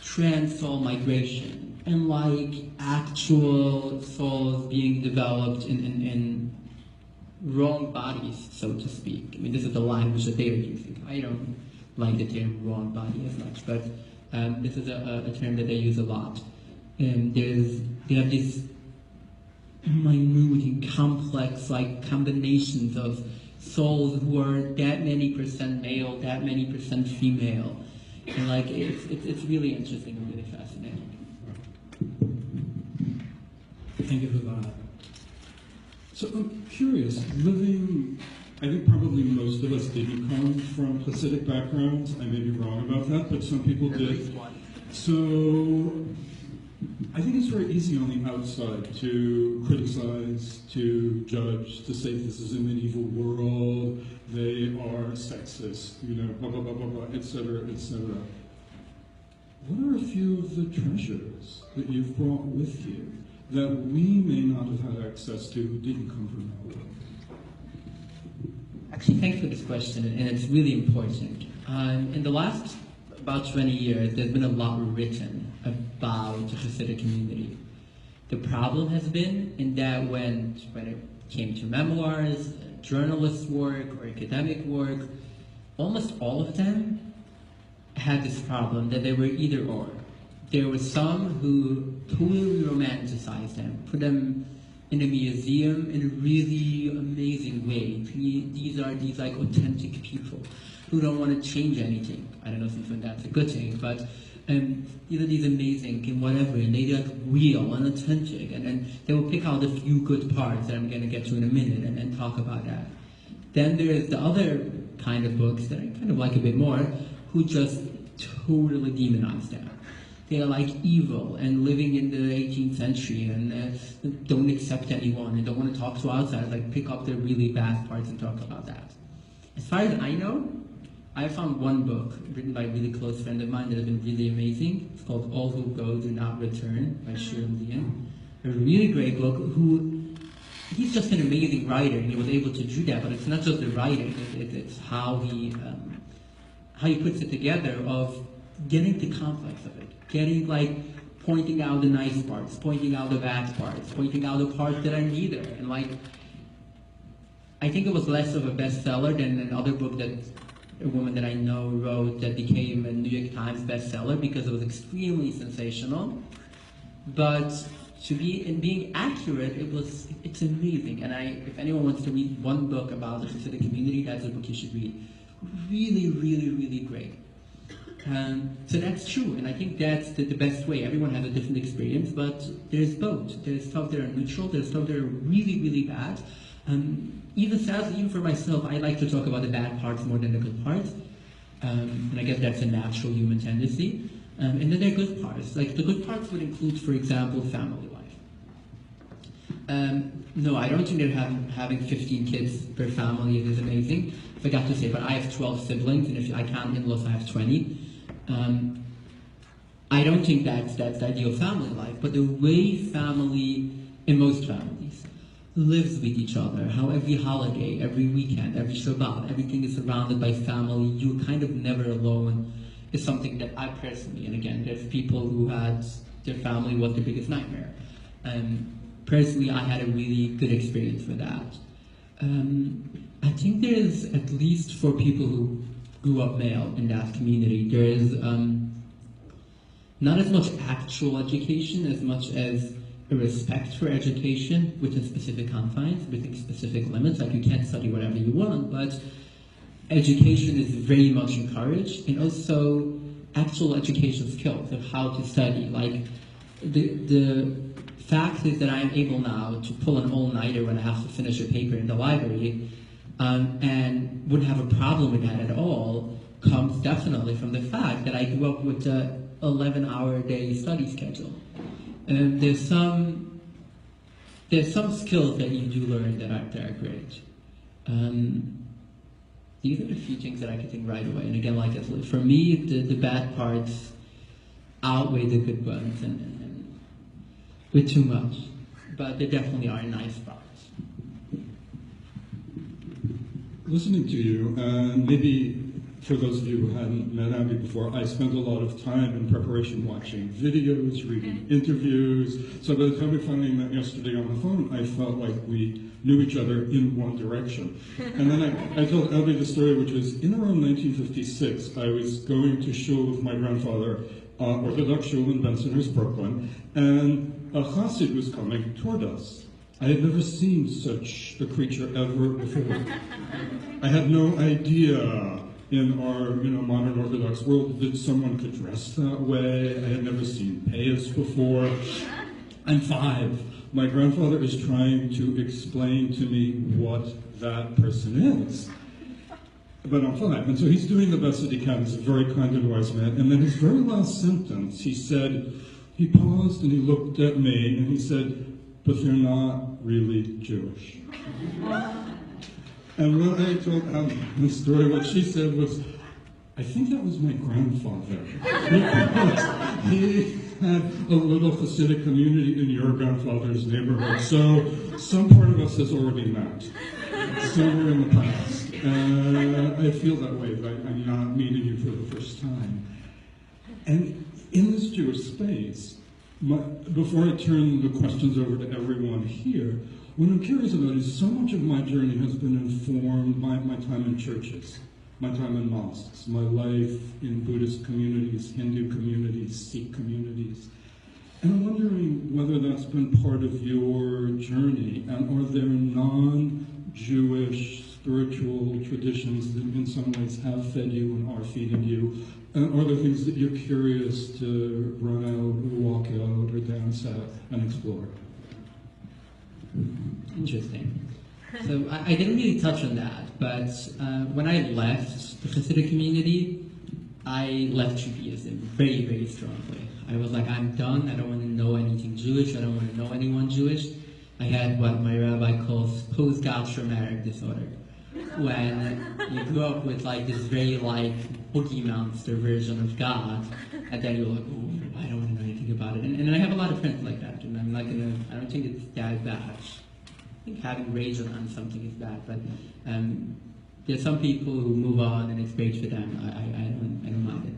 trans-soul migration and like actual souls being developed in wrong bodies, so to speak. I mean, this is the language that they are using. I don't like the term wrong body as much, but this is a term that they use a lot. They have these minute and complex like combinations of souls who are that many % male, that many % female, and like it's really interesting and really fascinating. Thank you for that. So I'm curious, I think probably most of us didn't come from Hasidic backgrounds. I may be wrong about that, but some people did. So I think it's very easy on the outside to criticize, to judge, to say this is a medieval world, they are sexist, blah, blah, blah, blah, blah, et cetera, et cetera. What are a few of the treasures that you've brought with you that we may not have had access to who didn't come from that world? Actually, thanks for this question, and it's really important. In the last about 20 years, there's been a lot written about the Hasidic community. The problem has been in that when it came to memoirs, journalist work, or academic work, almost all of them had this problem that they were either or. There were some who totally romanticized them, put them in a museum in a really amazing way. These are these like authentic people who don't want to change anything. I don't know if that's a good thing, but these amazing and whatever, and they're like real and authentic, and then they will pick out a few good parts that I'm going to get to in a minute and then talk about that. Then there's the other kind of books that I kind of like a bit more, who just totally demonize them. They are like evil and living in the 18th century and don't accept anyone and don't want to talk to outsiders, like pick up their really bad parts and talk about that. As far as I know, I found one book written by a really close friend of mine that has been really amazing. It's called All Who Go Do Not Return by Shirin Lian. A really great book. He's just an amazing writer, and he was able to do that. But it's not just the writing; it's how he puts it together of getting the complex of it, getting like pointing out the nice parts, pointing out the bad parts, pointing out the parts that are neither, and like I think it was less of a bestseller than another book that a woman that I know wrote that became a New York Times bestseller because it was extremely sensational. But being accurate, it's amazing. And if anyone wants to read one book about the Hasidic community, that's a book you should read. Really, really, really great. So that's true, and I think that's the best way. Everyone has a different experience, but there's both. There's stuff that are neutral, there's stuff that are really, really bad. Even sadly, even for myself, I like to talk about the bad parts more than the good parts. And I guess that's a natural human tendency. And then there are good parts. Like the good parts would include, for example, family life. No, I don't think that having 15 kids per family is amazing. I forgot to say, but I have 12 siblings, and if I count in-laws, I have 20. I don't think that's the ideal family life, but the way family, in most families, lives with each other, how every holiday, every weekend, every Shabbat, everything is surrounded by family, you're kind of never alone, is something that I personally, and again, there's people who had their family was their biggest nightmare. Personally, I had a really good experience with that. I think there's, at least for people who grew up male in that community, there is not as much actual education as much as a respect for education within specific confines, within specific limits. Like you can't study whatever you want, but education is very much encouraged, and also actual education skills of how to study. Like the fact is that I'm able now to pull an all-nighter when I have to finish a paper in the library, and wouldn't have a problem with that at all, comes definitely from the fact that I grew up with a 11-hour-a-day study schedule. There's some skills that you do learn that are great. These are the few things that I can think right away. And again, like for me, the bad parts outweigh the good ones, and with too much. But there definitely are nice parts. Listening to you, and maybe for those of you who hadn't met Abby before, I spent a lot of time in preparation watching videos, reading interviews. So by the time we finally met yesterday on the phone, I felt like we knew each other in one direction. And then I told Abby the story, which was in around 1956, I was going to shul with my grandfather, Orthodox shul in Bensonhurst, Brooklyn, and a Hasid was coming toward us. I had never seen such a creature ever before. I had no idea in our modern Orthodox world that someone could dress that way. I had never seen payas before. I'm 5. My grandfather is trying to explain to me what that person is. But I'm 5. And so he's doing the best that he can. He's a very kind and wise man. And then his very last sentence, he paused and he looked at me and he said, "But they're not really Jewish." And when I told Abby the story, what she said was, "I think that was my grandfather." He had a little Hasidic community in your grandfather's neighborhood, so some part of us has already met, somewhere in the past. I feel that way, but I'm not meeting you for the first time. And in this Jewish space, before I turn the questions over to everyone here, what I'm curious about is so much of my journey has been informed by my time in churches, my time in mosques, my life in Buddhist communities, Hindu communities, Sikh communities. And I'm wondering whether that's been part of your journey, and are there non-Jewish spiritual traditions that in some ways have fed you and are feeding you? And are there things that you're curious to run out or walk out or dance at and explore? Interesting. So I didn't really touch on that, but when I left the Hasidic community, I left Judaism very, very strongly. I was like, I'm done. I don't want to know anything Jewish. I don't want to know anyone Jewish. I had what my rabbi calls post-traumatic disorder, when you grew up with like this very like boogie monster version of God, and then you're like, oh, I don't want to know anything about it. And I have a lot of friends like that, and I'm not gonna. I don't think it's that bad. I think having rage on something is bad, but there's some people who move on, and it's great for them. I don't mind it.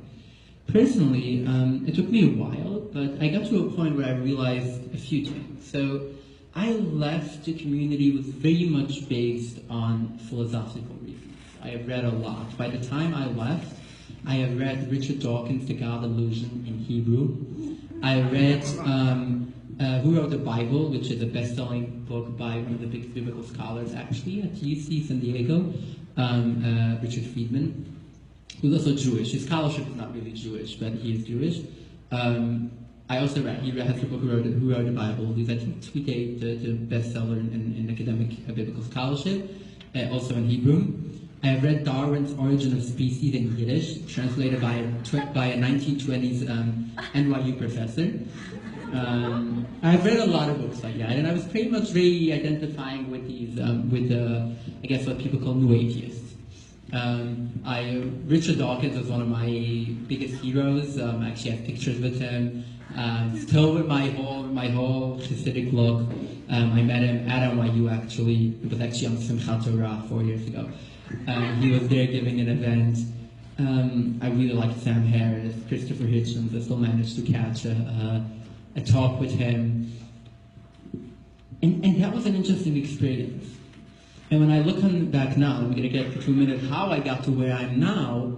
Personally, it took me a while, but I got to a point where I realized a few things. So I left the community was very much based on philosophical reasons. I have read a lot. By the time I left, I have read Richard Dawkins' The God Illusion in Hebrew. I read Who Wrote the Bible, which is a best-selling book by one of the biggest biblical scholars actually at UC San Diego, Richard Friedman, who's also Jewish. His scholarship is not really Jewish, but he is Jewish. I also read, he has the book Who Wrote the Bible. He's, I think, to date the bestseller in academic biblical scholarship, also in Hebrew. I have read Darwin's Origin of Species in Yiddish, translated by a 1920s NYU professor. I've read a lot of books like that, and I was pretty much very identifying with these, I guess what people call new atheists. Richard Dawkins is one of my biggest heroes. I actually have pictures with him. Still with my whole Hasidic look. I met him at NYU actually. It was actually on Simchat Torah 4 years ago. He was there giving an event. I really liked Sam Harris, Christopher Hitchens. I still managed to catch a talk with him. And that was an interesting experience. And when I look back now, I'm going to get for 2 minutes how I got to where I'm now.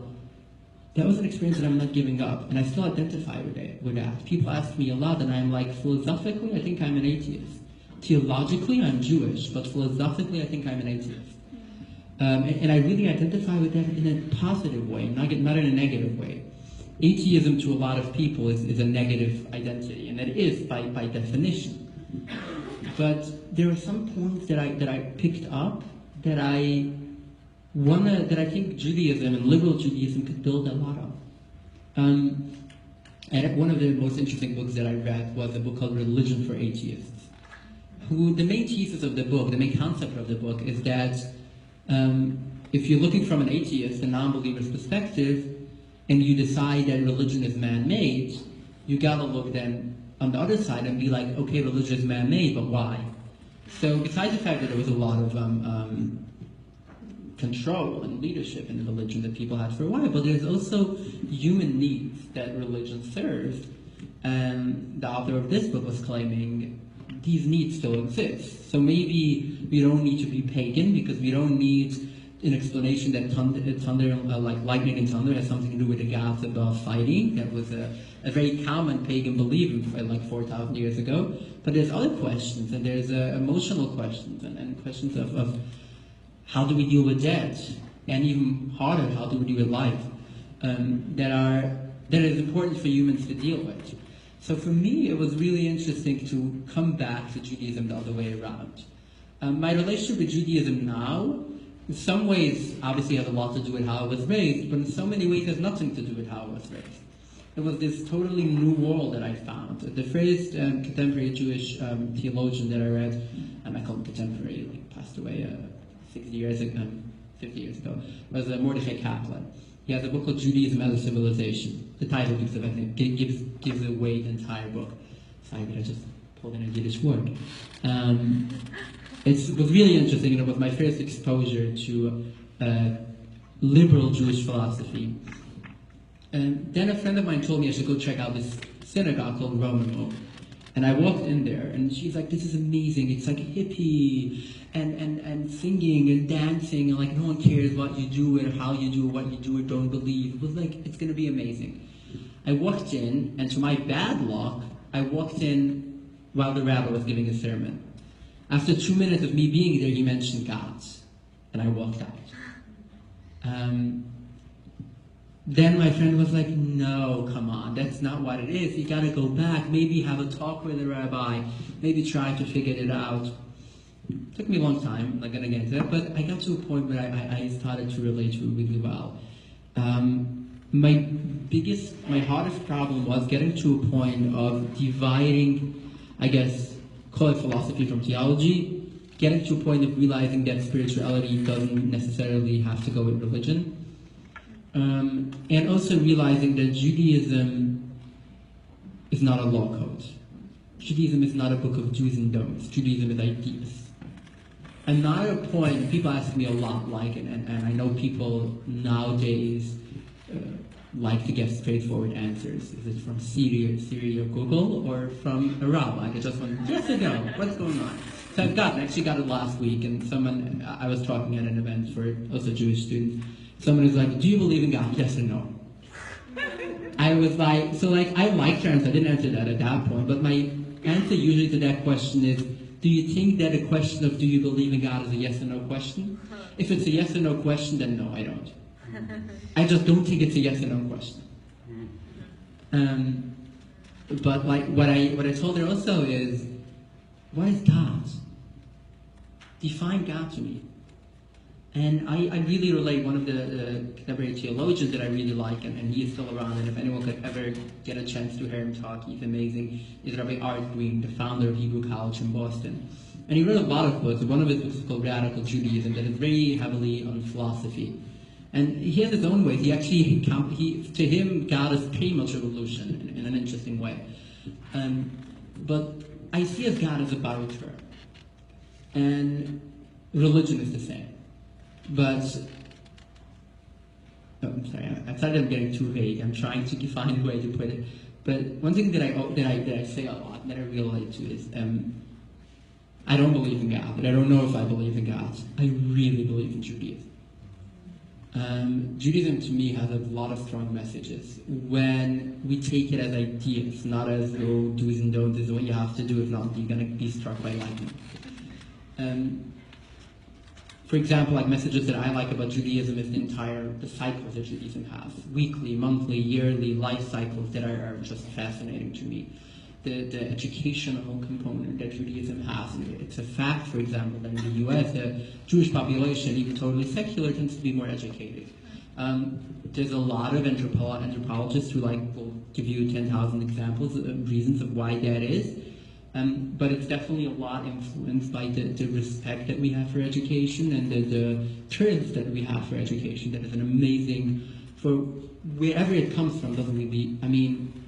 That was an experience that I'm not giving up, and I still identify with that. People ask me a lot, and I'm like, philosophically, I think I'm an atheist. Theologically, I'm Jewish, but philosophically, I think I'm an atheist. And I really identify with that in a positive way, not in a negative way. Atheism to a lot of people is a negative identity, and it is by definition. But there are some points that I picked up that I think Judaism and liberal Judaism could build a lot of. And one of the most interesting books that I read was a book called Religion for Atheists. The main thesis of the book, the main concept of the book is that if you're looking from an atheist, a non-believer's perspective, and you decide that religion is man-made, you gotta look then on the other side and be like, okay, religion is man-made, but why? So besides the fact that there was a lot of control and leadership in the religion that people had for a while, but there's also human needs that religion serves. And the author of this book was claiming these needs still exist. So maybe we don't need to be pagan because we don't need an explanation that thunder, like lightning and thunder, has something to do with the gods above fighting. That was a very common pagan belief like 4,000 years ago. But there's other questions, and there's emotional questions, and questions of how do we deal with death, and even harder, how do we deal with life, that is important for humans to deal with. So for me, it was really interesting to come back to Judaism the other way around. My relationship with Judaism now, in some ways, obviously has a lot to do with how I was raised, but in so many ways has nothing to do with how I was raised. It was this totally new world that I found. The first contemporary Jewish theologian that I read, I call him contemporary, like passed away 50 years ago, was Mordechai Kaplan. He has a book called Judaism as a Civilization. The title gives away the entire book. Sorry, but I just pulled in a Yiddish word. It was really interesting, and it was my first exposure to liberal Jewish philosophy. And then a friend of mine told me I should go check out this synagogue called Romano. And I walked in there, and she's like, this is amazing. It's like hippie, and singing and dancing, and like no one cares what you do or how you do or what you do or don't believe. It was like, it's going to be amazing. I walked in, and to my bad luck, I walked in while the rabbi was giving a sermon. After 2 minutes of me being there, he mentioned God, and I walked out. Then my friend was like, no, come on, that's not what it is. You got to go back, maybe have a talk with the rabbi, maybe try to figure it out. It took me a long time, I'm not going to get into that, but I got to a point where I started to relate to it really well. My hardest problem was getting to a point of dividing, I guess, call it philosophy from theology, getting to a point of realizing that spirituality doesn't necessarily have to go with religion. And also realizing that Judaism is not a law code. Judaism is not a book of do's and don'ts. Judaism is ideas. And now at a point, people ask me a lot, like, and I know people nowadays like to get straightforward answers. Is it from Siri or Google, or from a rabbi? I just want, yes or no, what's going on? So I actually got it last week, and I was talking at an event for also Jewish students. Someone was like, do you believe in God? Yes or no? I was like, I liked your answer. I didn't answer that at that point, but my answer usually to that question is, do you think that a question of do you believe in God is a yes or no question? If it's a yes or no question, then no, I don't. I just don't think it's a yes or no question. But like what I told her also is, what is God? Define God to me. And I really relate, one of the contemporary theologians that I really like, and he is still around, and if anyone could ever get a chance to hear him talk, he's amazing, is Rabbi Art Green, the founder of Hebrew College in Boston. And he wrote a lot of books. One of his books is called Radical Judaism, that is very heavily on philosophy. And he has his own ways. To him, God is pretty much evolution in an interesting way. But I see as God as a bioter. And religion is the same. But, I'm sorry, I thought I'm getting too vague. I'm trying to find a way to put it. But one thing that I say a lot, that I relate to is, I don't believe in God, but I don't know if I believe in God. I really believe in Judaism. Judaism to me has a lot of strong messages when we take it as ideas, not as do's and don'ts is what you have to do, if not you're going to be struck by lightning. For example, like messages that I like about Judaism is the cycles that Judaism has. Weekly, monthly, yearly life cycles that are just fascinating to me. The educational component that Judaism has. It's a fact, for example, that in the US, the Jewish population, even totally secular, tends to be more educated. There's a lot of anthropologists who will give you 10,000 examples of reasons of why that is. But it's definitely a lot influenced by the respect that we have for education and the thirst that we have for education. That is an amazing, for wherever it comes from, doesn't really,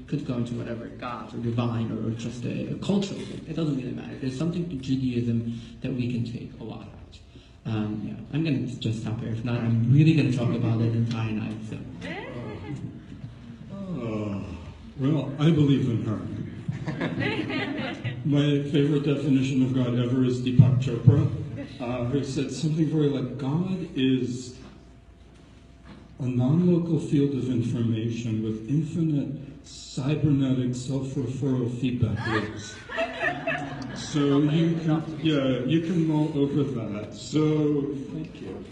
could go into whatever, God or divine or just a cultural thing. It doesn't really matter. There's something to Judaism that we can take a lot out. I'm going to just stop here. If not, I'm really going to talk about it the entire night. So. Well, I believe in her. My favorite definition of God ever is Deepak Chopra, who said something very like, God is a non-local field of information with infinite cybernetic self-referral feedback loops. So you can mull over that. So thank you.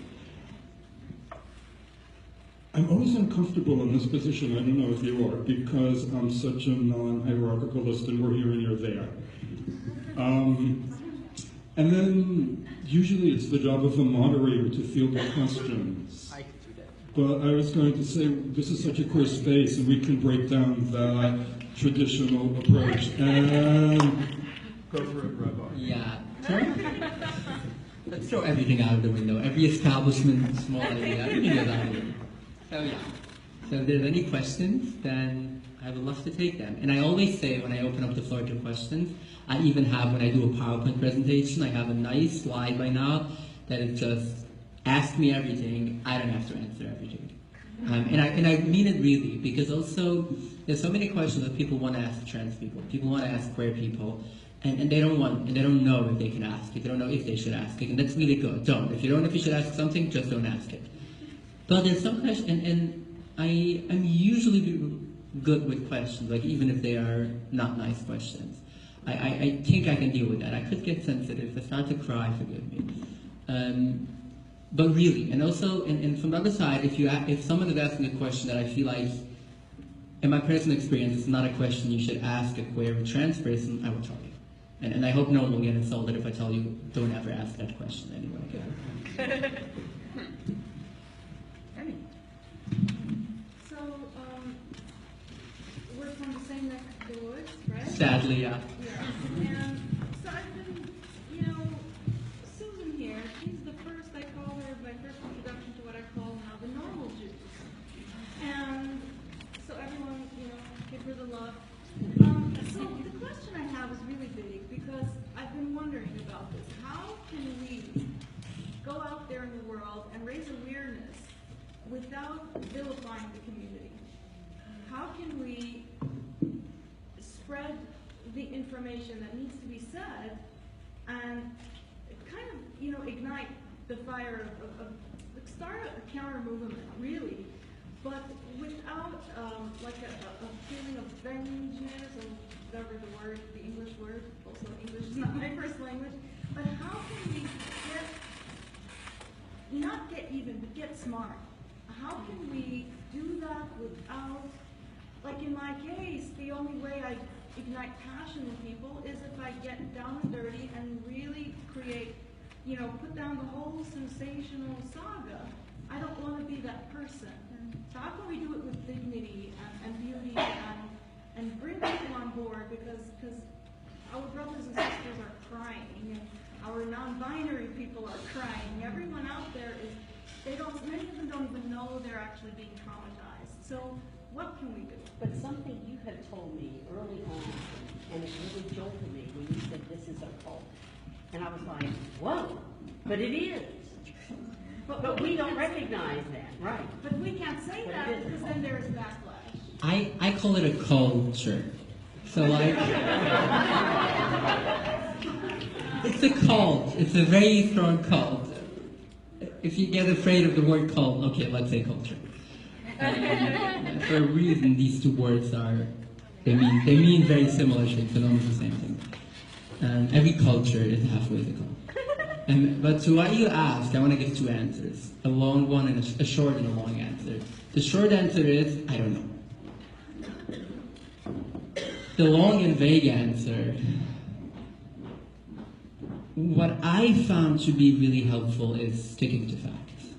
I'm always uncomfortable in this position, I don't know if you are, because I'm such a non-hierarchicalist and we're here and you're there. And then usually it's the job of the moderator to field the questions. I could do that. But I was going to say, this is such a queer space and we can break down that traditional approach. And go for it, Rabbi. Yeah. Let's throw everything out of the window. Every establishment, small idea, everything goes out of the window. So yeah, so if there's any questions, then I would love to take them. And I always say when I open up the floor to questions, I even have, when I do a PowerPoint presentation, I have a nice slide by now that is just, ask me everything, I don't have to answer everything. And I mean it really, because also there's so many questions that people want to ask trans people want to ask queer people, and they don't know if they can ask it, they don't know if they should ask it, and that's really good. Don't. If you don't know if you should ask something, just don't ask it. But there's some questions, and I'm usually good with questions, like even if they are not nice questions. I think I can deal with that. I could get sensitive. If I start to cry, forgive me. But really, and also, and from the other side, if someone is asking a question that I feel like, in my personal experience, it's not a question you should ask a queer or trans person, I will tell you. And I hope no one will get insulted if I tell you, don't ever ask that question anyway. So, we're from the same neck of the woods, right? Sadly, yeah. Yeah. And so I've been, Susan here, she's the first, I call her my first introduction to what I call now the normal Jews. And so everyone, give her the love. So the question I have is really big because I've been wondering about this. How can we go out there in the world and raise awareness without vilifying the community? How can we spread the information that needs to be said and kind of, ignite the fire of start a counter movement, really, but without like a feeling of vengeance or whatever the word, the English word, also English is not my first language, but how can we not get even, but get smart? How can we do that without, like in my case, the only way I ignite passion in people is if I get down and dirty and really create, put down the whole sensational saga. I don't want to be that person. So how can we do it with dignity and beauty and bring people on board because our brothers and sisters are crying and our non-binary people are crying. Everyone out there many of them don't even know they're actually being traumatized. So what can we do? But something you had told me early on, and it really jolted me when you said this is a cult. And I was like, whoa, but it is. But we don't recognize that, right? But we can't say But that it is a because cult. then there is backlash. I call it a culture. So like, it's a cult. It's a very strong cult. If you get afraid of the word cult, okay, let's say culture. For a reason, these two words they mean very similar things, but almost the same thing. Every culture is halfway the cult. But to what you ask, I want to give two answers: a long one and a short and a long answer. The short answer is I don't know. The long and vague answer. What I found to be really helpful is sticking to facts.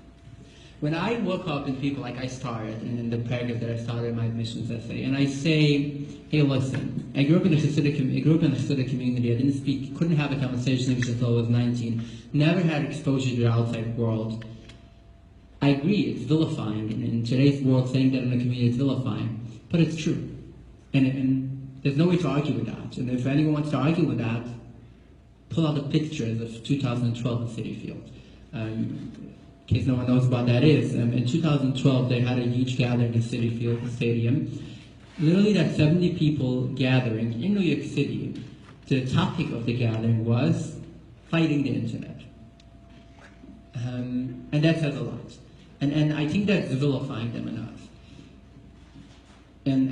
When I walk up and people, like I started, and in the paragraph that I started my admissions essay, and I say, hey, listen, I grew up in a Hasidic community, I didn't speak, couldn't have a conversation English until I was 19, never had exposure to the outside world. I agree, it's vilifying, and in today's world, saying that in a community is vilifying, but it's true. And there's no way to argue with that, and if anyone wants to argue with that, pull out the pictures of 2012 in Citi Field. In case no one knows what that is, in 2012 they had a huge gathering in Citi Field Stadium. Literally that 70 people gathering in New York City, the topic of the gathering was fighting the internet. And that says a lot. And I think that's vilifying them enough. And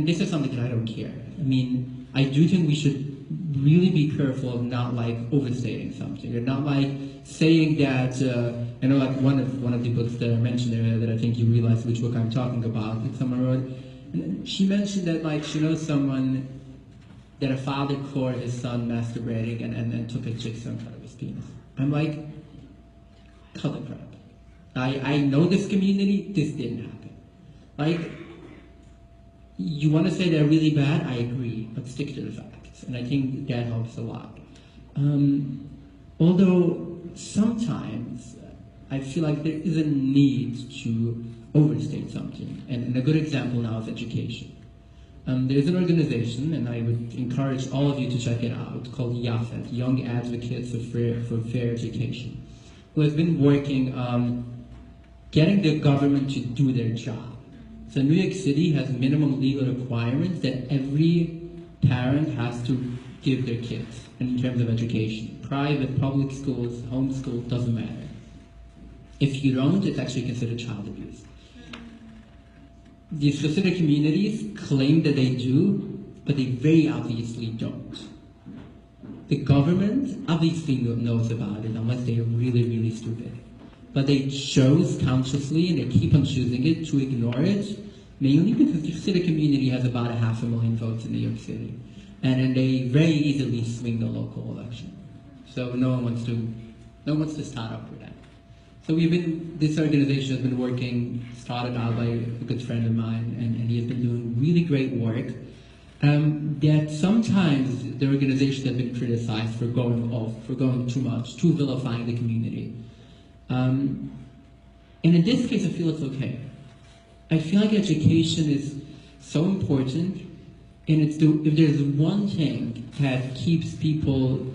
this is something that I don't care. I mean, I do think we should really be careful of not like overstating something, or not like saying that. I know like one of the books that I mentioned earlier that I think you realize which book I'm talking about. That someone wrote, and she mentioned that like she knows someone that a father caught his son masturbating and took a jigsaw cut of his penis. I'm like, cut the crap. I know this community. This didn't happen. Like, you want to say they're really bad? I agree, but stick to the facts. And I think that helps a lot. Although sometimes I feel like there is a need to overstate something. And a good example now is education. There's an organization, and I would encourage all of you to check it out, called YAFET, Young Advocates for Fair Education, who has been working getting the government to do their job. So New York City has minimum legal requirements that every parent has to give their kids in terms of education. Private, public schools, homeschool, doesn't matter. If you don't, it's actually considered child abuse. These Hasidic communities claim that they do, but they very obviously don't. The government obviously knows about it, unless they are really, really stupid. But they chose consciously, and they keep on choosing it, to ignore it, mainly because the Hasidic community has about 500,000 votes in New York City. And then they very easily swing the local election. So no one wants to start up with that. So this organization has been working, started out by a good friend of mine, and he has been doing really great work. That sometimes the organization has been criticized for going too much, too vilifying the community. And in this case, I feel it's okay. I feel like education is so important, and if there's one thing that keeps people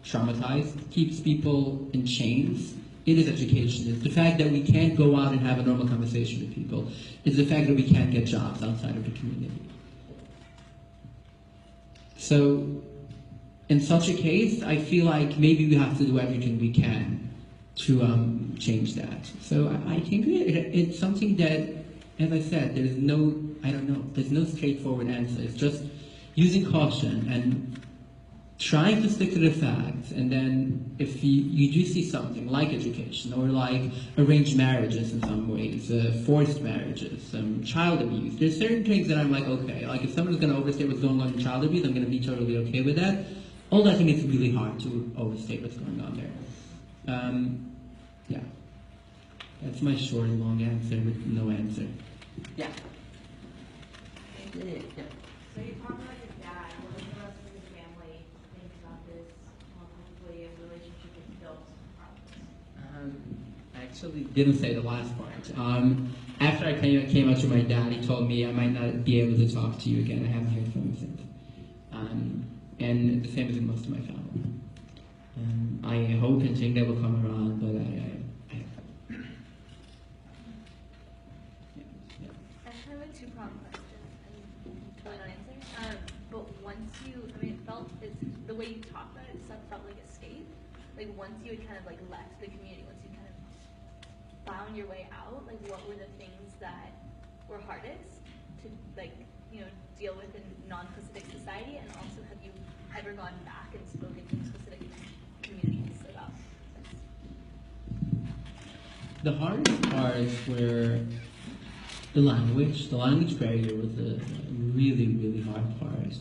traumatized, keeps people in chains, it is education. It's the fact that we can't go out and have a normal conversation with people. It's the fact that we can't get jobs outside of the community. So, in such a case, I feel like maybe we have to do everything we can to change that. So I think it's something that, as I said, there's no straightforward answer. It's just using caution and trying to stick to the facts, and then if you do see something like education, or like arranged marriages in some ways, forced marriages, child abuse, there's certain things that I'm like, okay, like if someone's going to overstate what's going on in child abuse, I'm going to be totally okay with that. Although I think it's really hard to overstate what's going on there. Yeah. That's my short and long answer with no answer. Yeah. So you talked about your dad. What does the rest of your family think about this? Hopefully a relationship is built from this. I actually didn't say the last part. After I came out to my dad, he told me I might not be able to talk to you again. I haven't heard from him since. And the same as in most of my family. I hope and think that will come around, but I have a two-pronged question, and totally not answering. But once it felt, the way you talked about it, felt like escape. Like once you had kind of like left the community, once you kind of found your way out, like what were the things that were hardest to deal with in non-Hasidic society, and also have you ever gone back and spoken to Hasidic communities about this? The hardest parts were the language. The language barrier was a really, really hard part.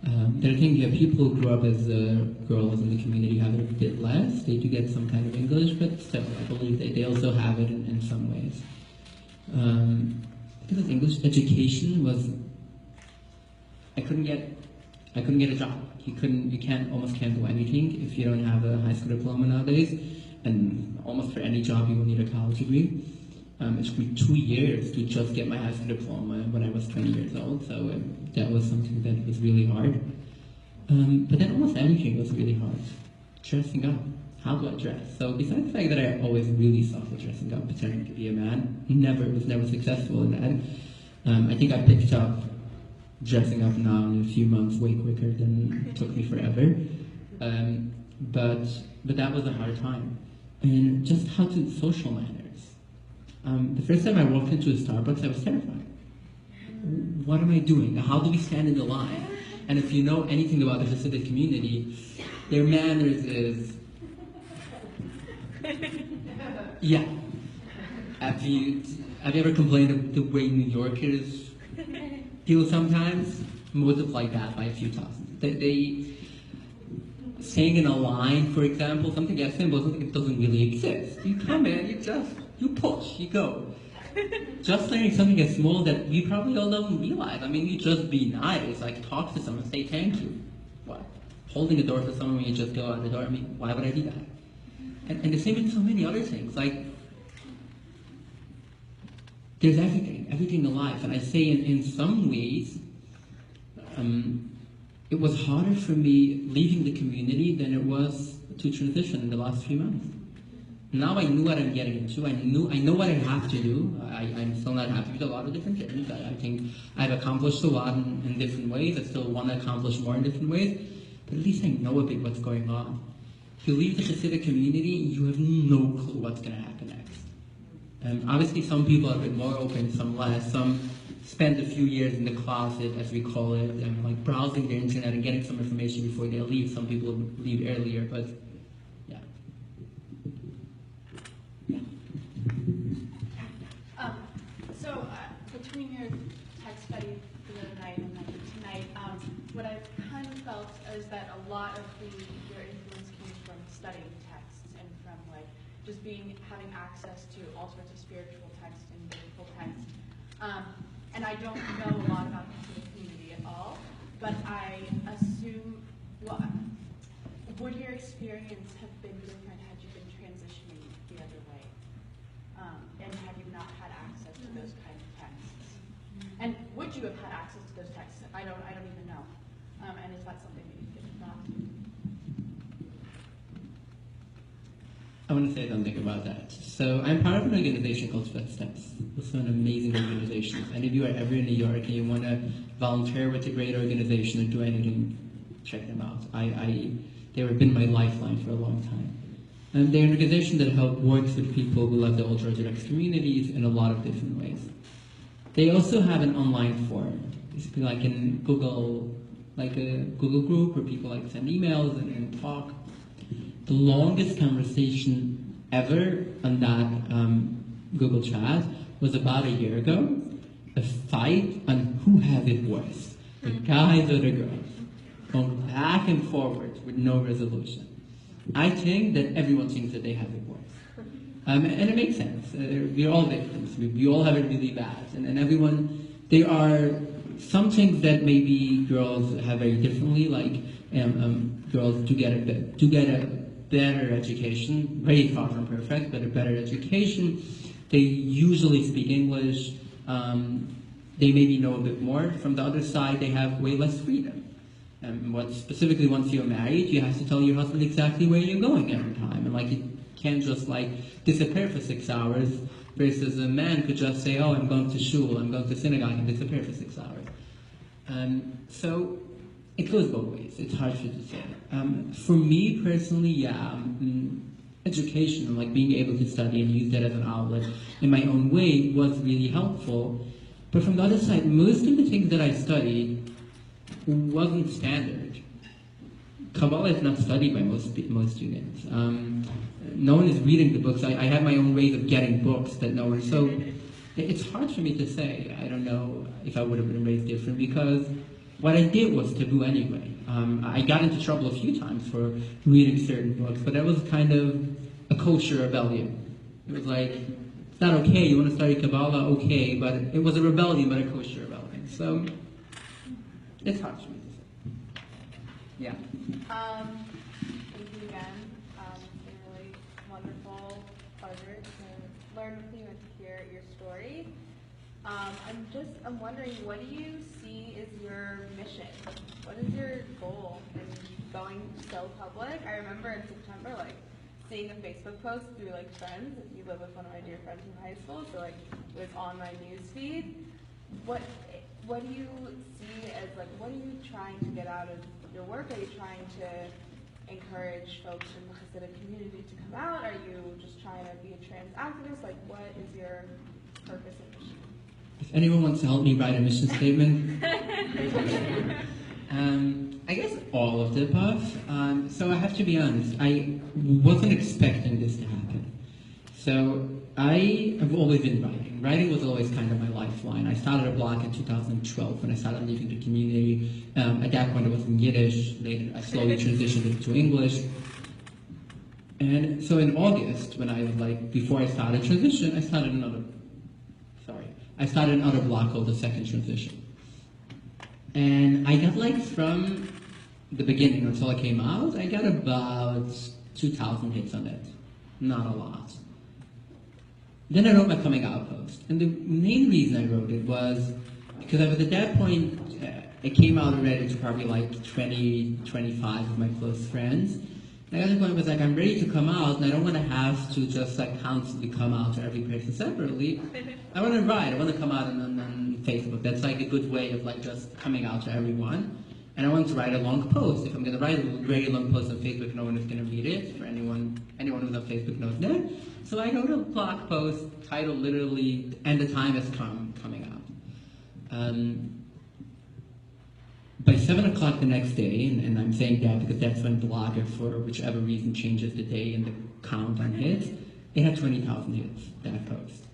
I think people who grew up as girls in the community have it a bit less. They do get some kind of English, but still, I believe they also have it in some ways. Because English education was, I couldn't get a job. You almost can't do anything if you don't have a high school diploma nowadays, and almost for any job you will need a college degree. It took me 2 years to just get my high school diploma when I was 20 years old, so that was something that was really hard. But then almost anything was really hard. Dressing up. How do I dress? So besides the fact that I always really suffered dressing up, pretending to be a man, was never successful in that. I think I picked up dressing up now in a few months way quicker than it took me forever. But that was a hard time. And just how to social manners. The first time I walked into a Starbucks, I was terrified. What am I doing? How do we stand in the line? And if you know anything about the Hasidic community, their manners is... Yeah. Have you ever complained of the way New Yorkers feel sometimes? Multiply that by a few thousand. They staying in a line, for example, something as simple as something that doesn't really exist. You come in, you push, you go. Just learning something as small that we probably all don't realize. I mean, you just be nice, like talk to someone, say thank you. What? Holding the door for someone when you just go out the door, I mean, why would I do that? And the same with so many other things, like, there's everything in life. And I say in some ways, it was harder for me leaving the community than it was to transition in the last 3 months. now I knew what I'm getting into. I know what I have to do. I'm still not happy with a lot of different things. I think I've accomplished a lot in different ways. I still want to accomplish more in different ways. But at least I know a bit what's going on. If you leave the Hasidic community, you have no clue what's going to happen next. Obviously, some people are a bit more open, some less. Some spend a few years in the closet, as we call it, and like browsing the internet and getting some information before they leave. Some people leave earlier, but yeah. So between your text study the other night and then tonight, what I've kind of felt is that a lot of your influence came from studying texts and from like just having access to all sorts of spiritual text and biblical text. And I don't know a lot about the Hasidic community at all, but I assume, would your experience have been different had you been transitioning the other way? And had you not had access to those kind of texts? And would you have had access to those texts? I don't even know. And is that something that you've given thought to? I want to say something about that. So I'm part of an organization called Footsteps. It's an amazing organization. And if you are ever in New York and you want to volunteer with a great organization or do anything, check them out. They've been my lifeline for a long time. And they're an organization that works with people who love the ultra-Orthodox communities in a lot of different ways. They also have an online forum. Basically like in Google, like a Google group where people like send emails and talk. The longest conversation ever on that Google chat was about a year ago, a fight on who has it worse, the guys or the girls, going back and forward with no resolution. I think that everyone thinks that they have it worse. And it makes sense. We're all victims. We all have it really bad. And everyone, there are some things that maybe girls have very differently, like girls to get a better education, very far from perfect, but a better education. They usually speak English. They maybe know a bit more. From the other side, they have way less freedom. Specifically, once you're married, you have to tell your husband exactly where you're going every time. And like, you can't just like disappear for 6 hours, versus a man could just say, oh, I'm going to shul, I'm going to synagogue, and disappear for 6 hours. So it goes both ways. It's hard for you to say. For me personally, yeah, education and like being able to study and use that as an outlet in my own way was really helpful. But from the other side, most of the things that I studied wasn't standard. Kabbalah is not studied by most students. No one is reading the books. I have my own ways of getting books that no one. So it's hard for me to say. I don't know if I would have been raised different, because what I did was taboo anyway. I got into trouble a few times for reading certain books, but that was kind of a kosher rebellion. It was like, it's not okay, you want to study Kabbalah, okay, but it was a rebellion, but a kosher rebellion. So it's hard for me to say. Yeah. Thank you again. It's been a really wonderful pleasure to learn with you and to hear your story. I'm wondering, what do you see as your mission? What is your goal in going so public? I remember in September, like, seeing a Facebook post through like friends. You live with one of my dear friends from high school, so like it was on my news feed. What do you see as like, what are you trying to get out of your work? Are you trying to encourage folks in the Hasidic community to come out? Are you just trying to be a trans activist? Like, what is your purpose and mission? If anyone wants to help me write a mission statement, I guess all of the above. So I have to be honest, I wasn't expecting this to happen. So I have always been writing. Writing was always kind of my lifeline. I started a blog in 2012 when I started leaving the community. At that point it was in Yiddish. Later I slowly transitioned it to English. And so in August, when I was like, before I started transition, I started another blog called The Second Transition. And I got like from the beginning until I came out, I got about 2,000 hits on it. Not a lot. Then I wrote my coming out post. And the main reason I wrote it was because I was at that point, it came out already to probably like 20, 25 of my close friends. And the other point was like, I'm ready to come out, and I don't want to have to just like constantly come out to every person separately. I want to write. I want to come out on Facebook. That's like a good way of like just coming out to everyone. And I want to write a long post. If I'm going to write a very long post on Facebook, no one is going to read it. For anyone who's on Facebook knows that. So I wrote a blog post titled literally, "And the time has come," coming out. By 7 o'clock the next day, and I'm saying that because that's when Blogger, for whichever reason, changes the day and the count on hits, it had 20,000 hits, that post.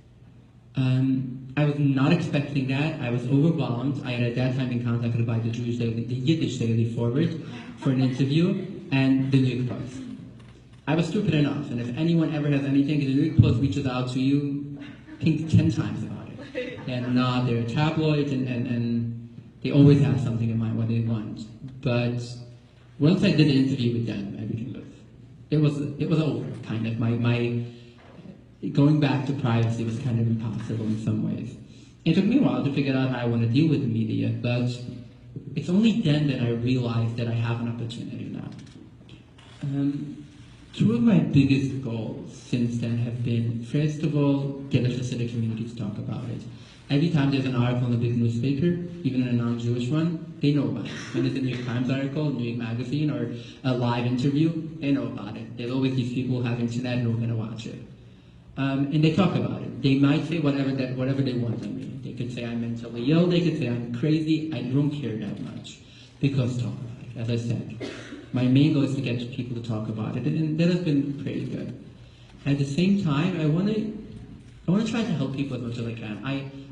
I was not expecting that. I was overwhelmed. I had at that time been contacted by the Yiddish Daily Forward for an interview, and the New York Post. I was stupid enough, and if anyone ever has anything, the New York Post reaches out to you, think 10 times about it. And they're tabloids, and they always have something in mind what they want. But once I did an interview with them, everything it was over, kind of. My going back to privacy was kind of impossible in some ways. It took me a while to figure out how I want to deal with the media, but it's only then that I realized that I have an opportunity now. Two of my biggest goals since then have been, first of all, get the Hasidic community to talk about it. Every time there's an article in a big newspaper, even in a non-Jewish one, they know about it. When it's a New York Times article, New York Magazine, or a live interview, they know about it. There's always these people who have internet and who are going to watch it. And they talk about it. They might say whatever they want on me. They could say I'm mentally ill, they could say I'm crazy. I don't care that much. Because talk about it, as I said. My main goal is to get people to talk about it, and that has been pretty good. At the same time, I want to try to help people as much as I can.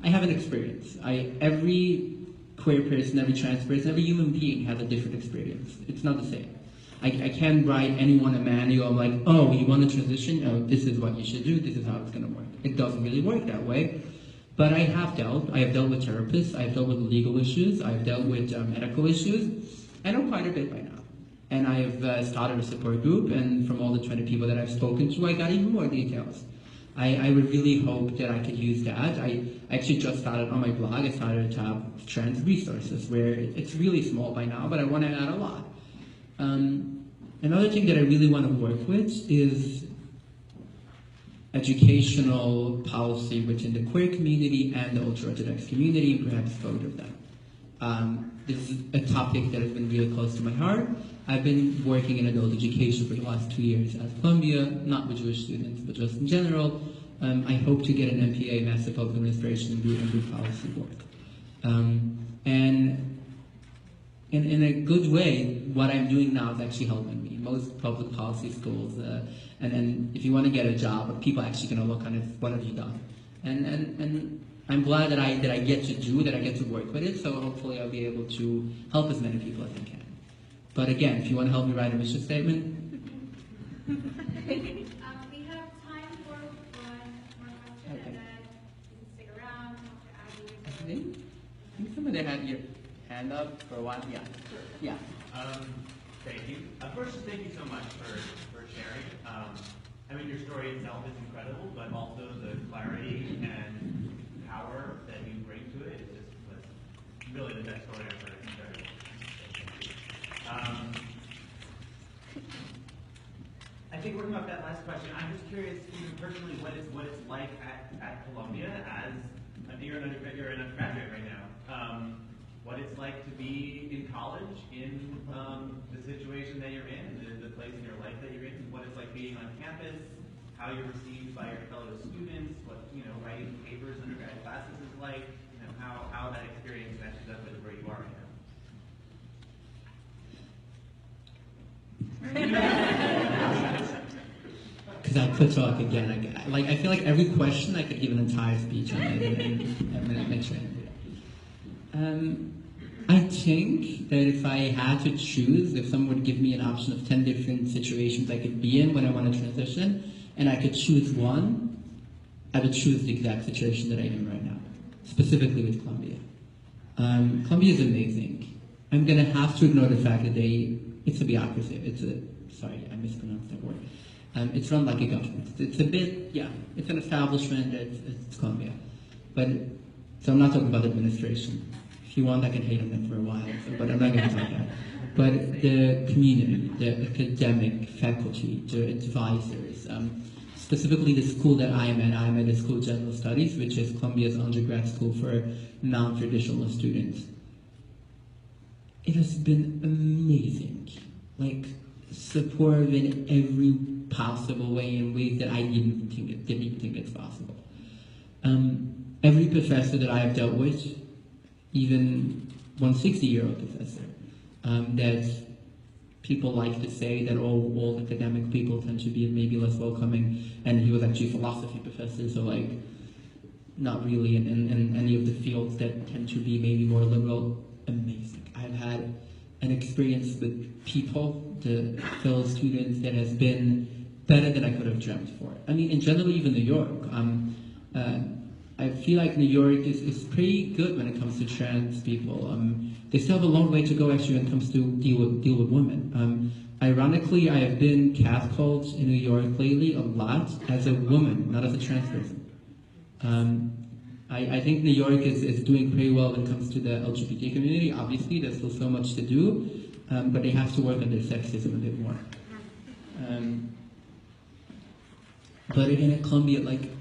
I have an experience. Every queer person, every trans person, every human being has a different experience. It's not the same. I can't write anyone a manual. I'm like, oh, you want to transition? Oh, this is what you should do. This is how it's going to work. It doesn't really work that way. But I have dealt with therapists. I've dealt with legal issues. I've dealt with medical issues. I know quite a bit by now. And I have started a support group. And from all the 20 people that I've spoken to, I got even more details. I would really hope that I could use that. I actually just started on my blog. I started a tab of trans resources where it's really small by now, but I want to add a lot. Another thing that I really want to work with is educational policy within the queer community and the ultra-Orthodox community, and perhaps both of them. This is a topic that has been really close to my heart. I've been working in adult education for the last 2 years at Columbia, not with Jewish students, but just in general. I hope to get an MPA, Master Public Administration, and do policy work. And in a good way, what I'm doing now is actually helping me. Most public policy schools, and if you want to get a job, people are actually going to look on it, what have you done? And I'm glad that I get to work with it, so hopefully I'll be able to help as many people as I can. But again, if you want to help me write a mission statement. We have time for one more question, Okay. and then you can stick around, talk to I Abby. think somebody had your hand up for a while. Yeah. Yeah. Thank you. First, thank you so much for sharing. I mean, your story itself is incredible, but also the clarity and power that you bring to it is just really the best story I've heard. I think working off that last question, I'm just curious, even personally, what it's like at Columbia as you're an undergraduate right now. What it's like to be in college in the situation that you're in, the place in your life that you're in, what it's like being on campus, how you're received by your fellow students, what writing papers undergrad classes is like, how that experience matches up with where you are right now. Because I could talk again. I feel like every question I could give an entire speech on it, and I'm going to make sure I do it. I think that if I had to choose, if someone would give me an option of 10 different situations I could be in when I want to transition, and I could choose one, I would choose the exact situation that I am right now, specifically with Columbia. Columbia is amazing. I'm going to have to ignore the fact that it's a bureaucracy. Sorry, I mispronounced that word. It's run like a government. It's a bit, it's an establishment, it's Columbia. So I'm not talking about administration. If you want, I can hate on them for a while, but I'm not going to do that. But the community, the academic faculty, the advisors, specifically the school that I'm at the School of General Studies, which is Columbia's undergrad school for non-traditional students. It has been amazing, like supportive in every possible way, in ways that I didn't even think it's possible. Every professor that I have dealt with, even one 60-year-old professor, that people like to say that all academic people tend to be maybe less welcoming, and he was actually a philosophy professor, so like not really in any of the fields that tend to be maybe more liberal. Amazing. I've had an experience with people, the fellow students, that has been better than I could have dreamt for. I mean, in general, even New York. I feel like New York is pretty good when it comes to trans people. They still have a long way to go actually when it comes to deal with women. Ironically, I have been catcalled in New York lately a lot as a woman, not as a trans person. I think New York is doing pretty well when it comes to the LGBT community. Obviously, there's still so much to do, but they have to work on their sexism a bit more. But again, at Columbia, like,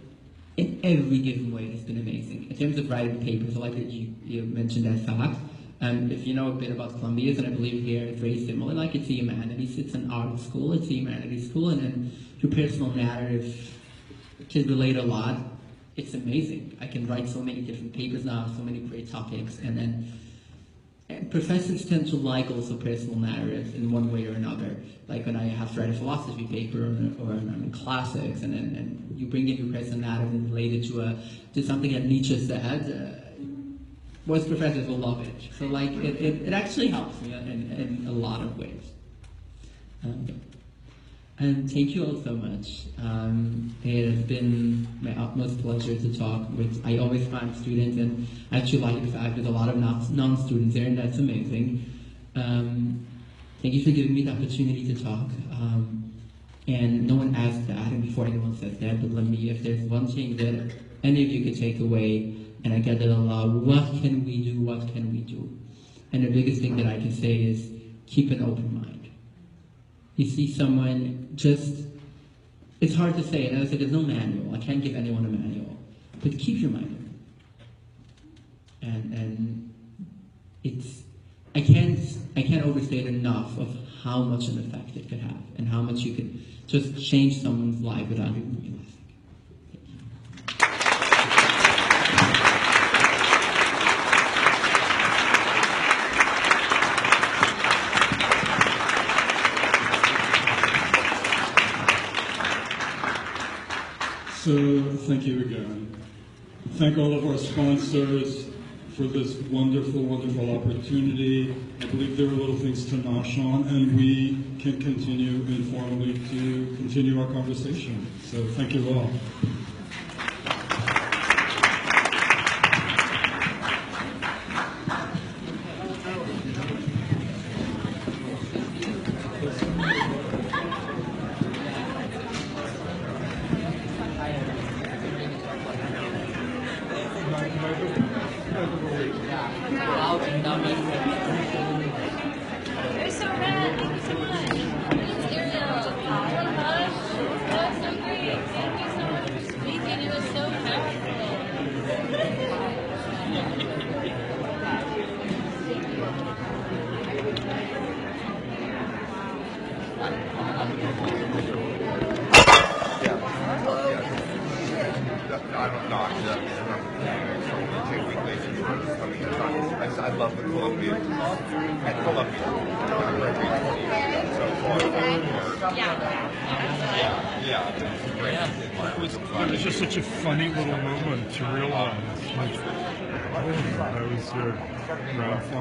in every given way, it's been amazing. In terms of writing papers, I like that you mentioned that fact. If you know a bit about Columbia's, and I believe here it's very similar, like it's a humanities, it's an art school, it's a humanities school, and then your personal narrative can relate a lot. It's amazing. I can write so many different papers now, so many great topics, and professors tend to like also personal narratives in one way or another. Like when I have to write a philosophy paper or in classics, and then you bring in your personal narrative and relate it to something that Nietzsche said. Most professors will love it. So like it actually helps me in a lot of ways. And thank you all so much. It has been my utmost pleasure to talk with. I always find students, and I actually like the fact there's a lot of non-students there, and that's amazing. Thank you for giving me the opportunity to talk. And no one asked that, and before anyone says that, but if there's one thing that any of you could take away, and I get that a lot, what can we do, what can we do? And the biggest thing that I can say is keep an open mind. You see someone it's hard to say, and as I said, there's no manual. I can't give anyone a manual. But keep your mind open. And I can't overstate enough of how much an effect it could have, and how much you could just change someone's life without even realizing. So thank you again. Thank all of our sponsors for this wonderful, wonderful opportunity. I believe there are little things to nosh on, and we can continue informally to continue our conversation. So thank you all. You're so rad. Thank you so much. My name's Ariel. Oh my gosh. That was so great. Thank you so much for speaking. It was so powerful. I love the Columbia at Columbia. I'm going to be 20 years so far. It was just such a funny little moment to realize. Like, oh, I was around 5.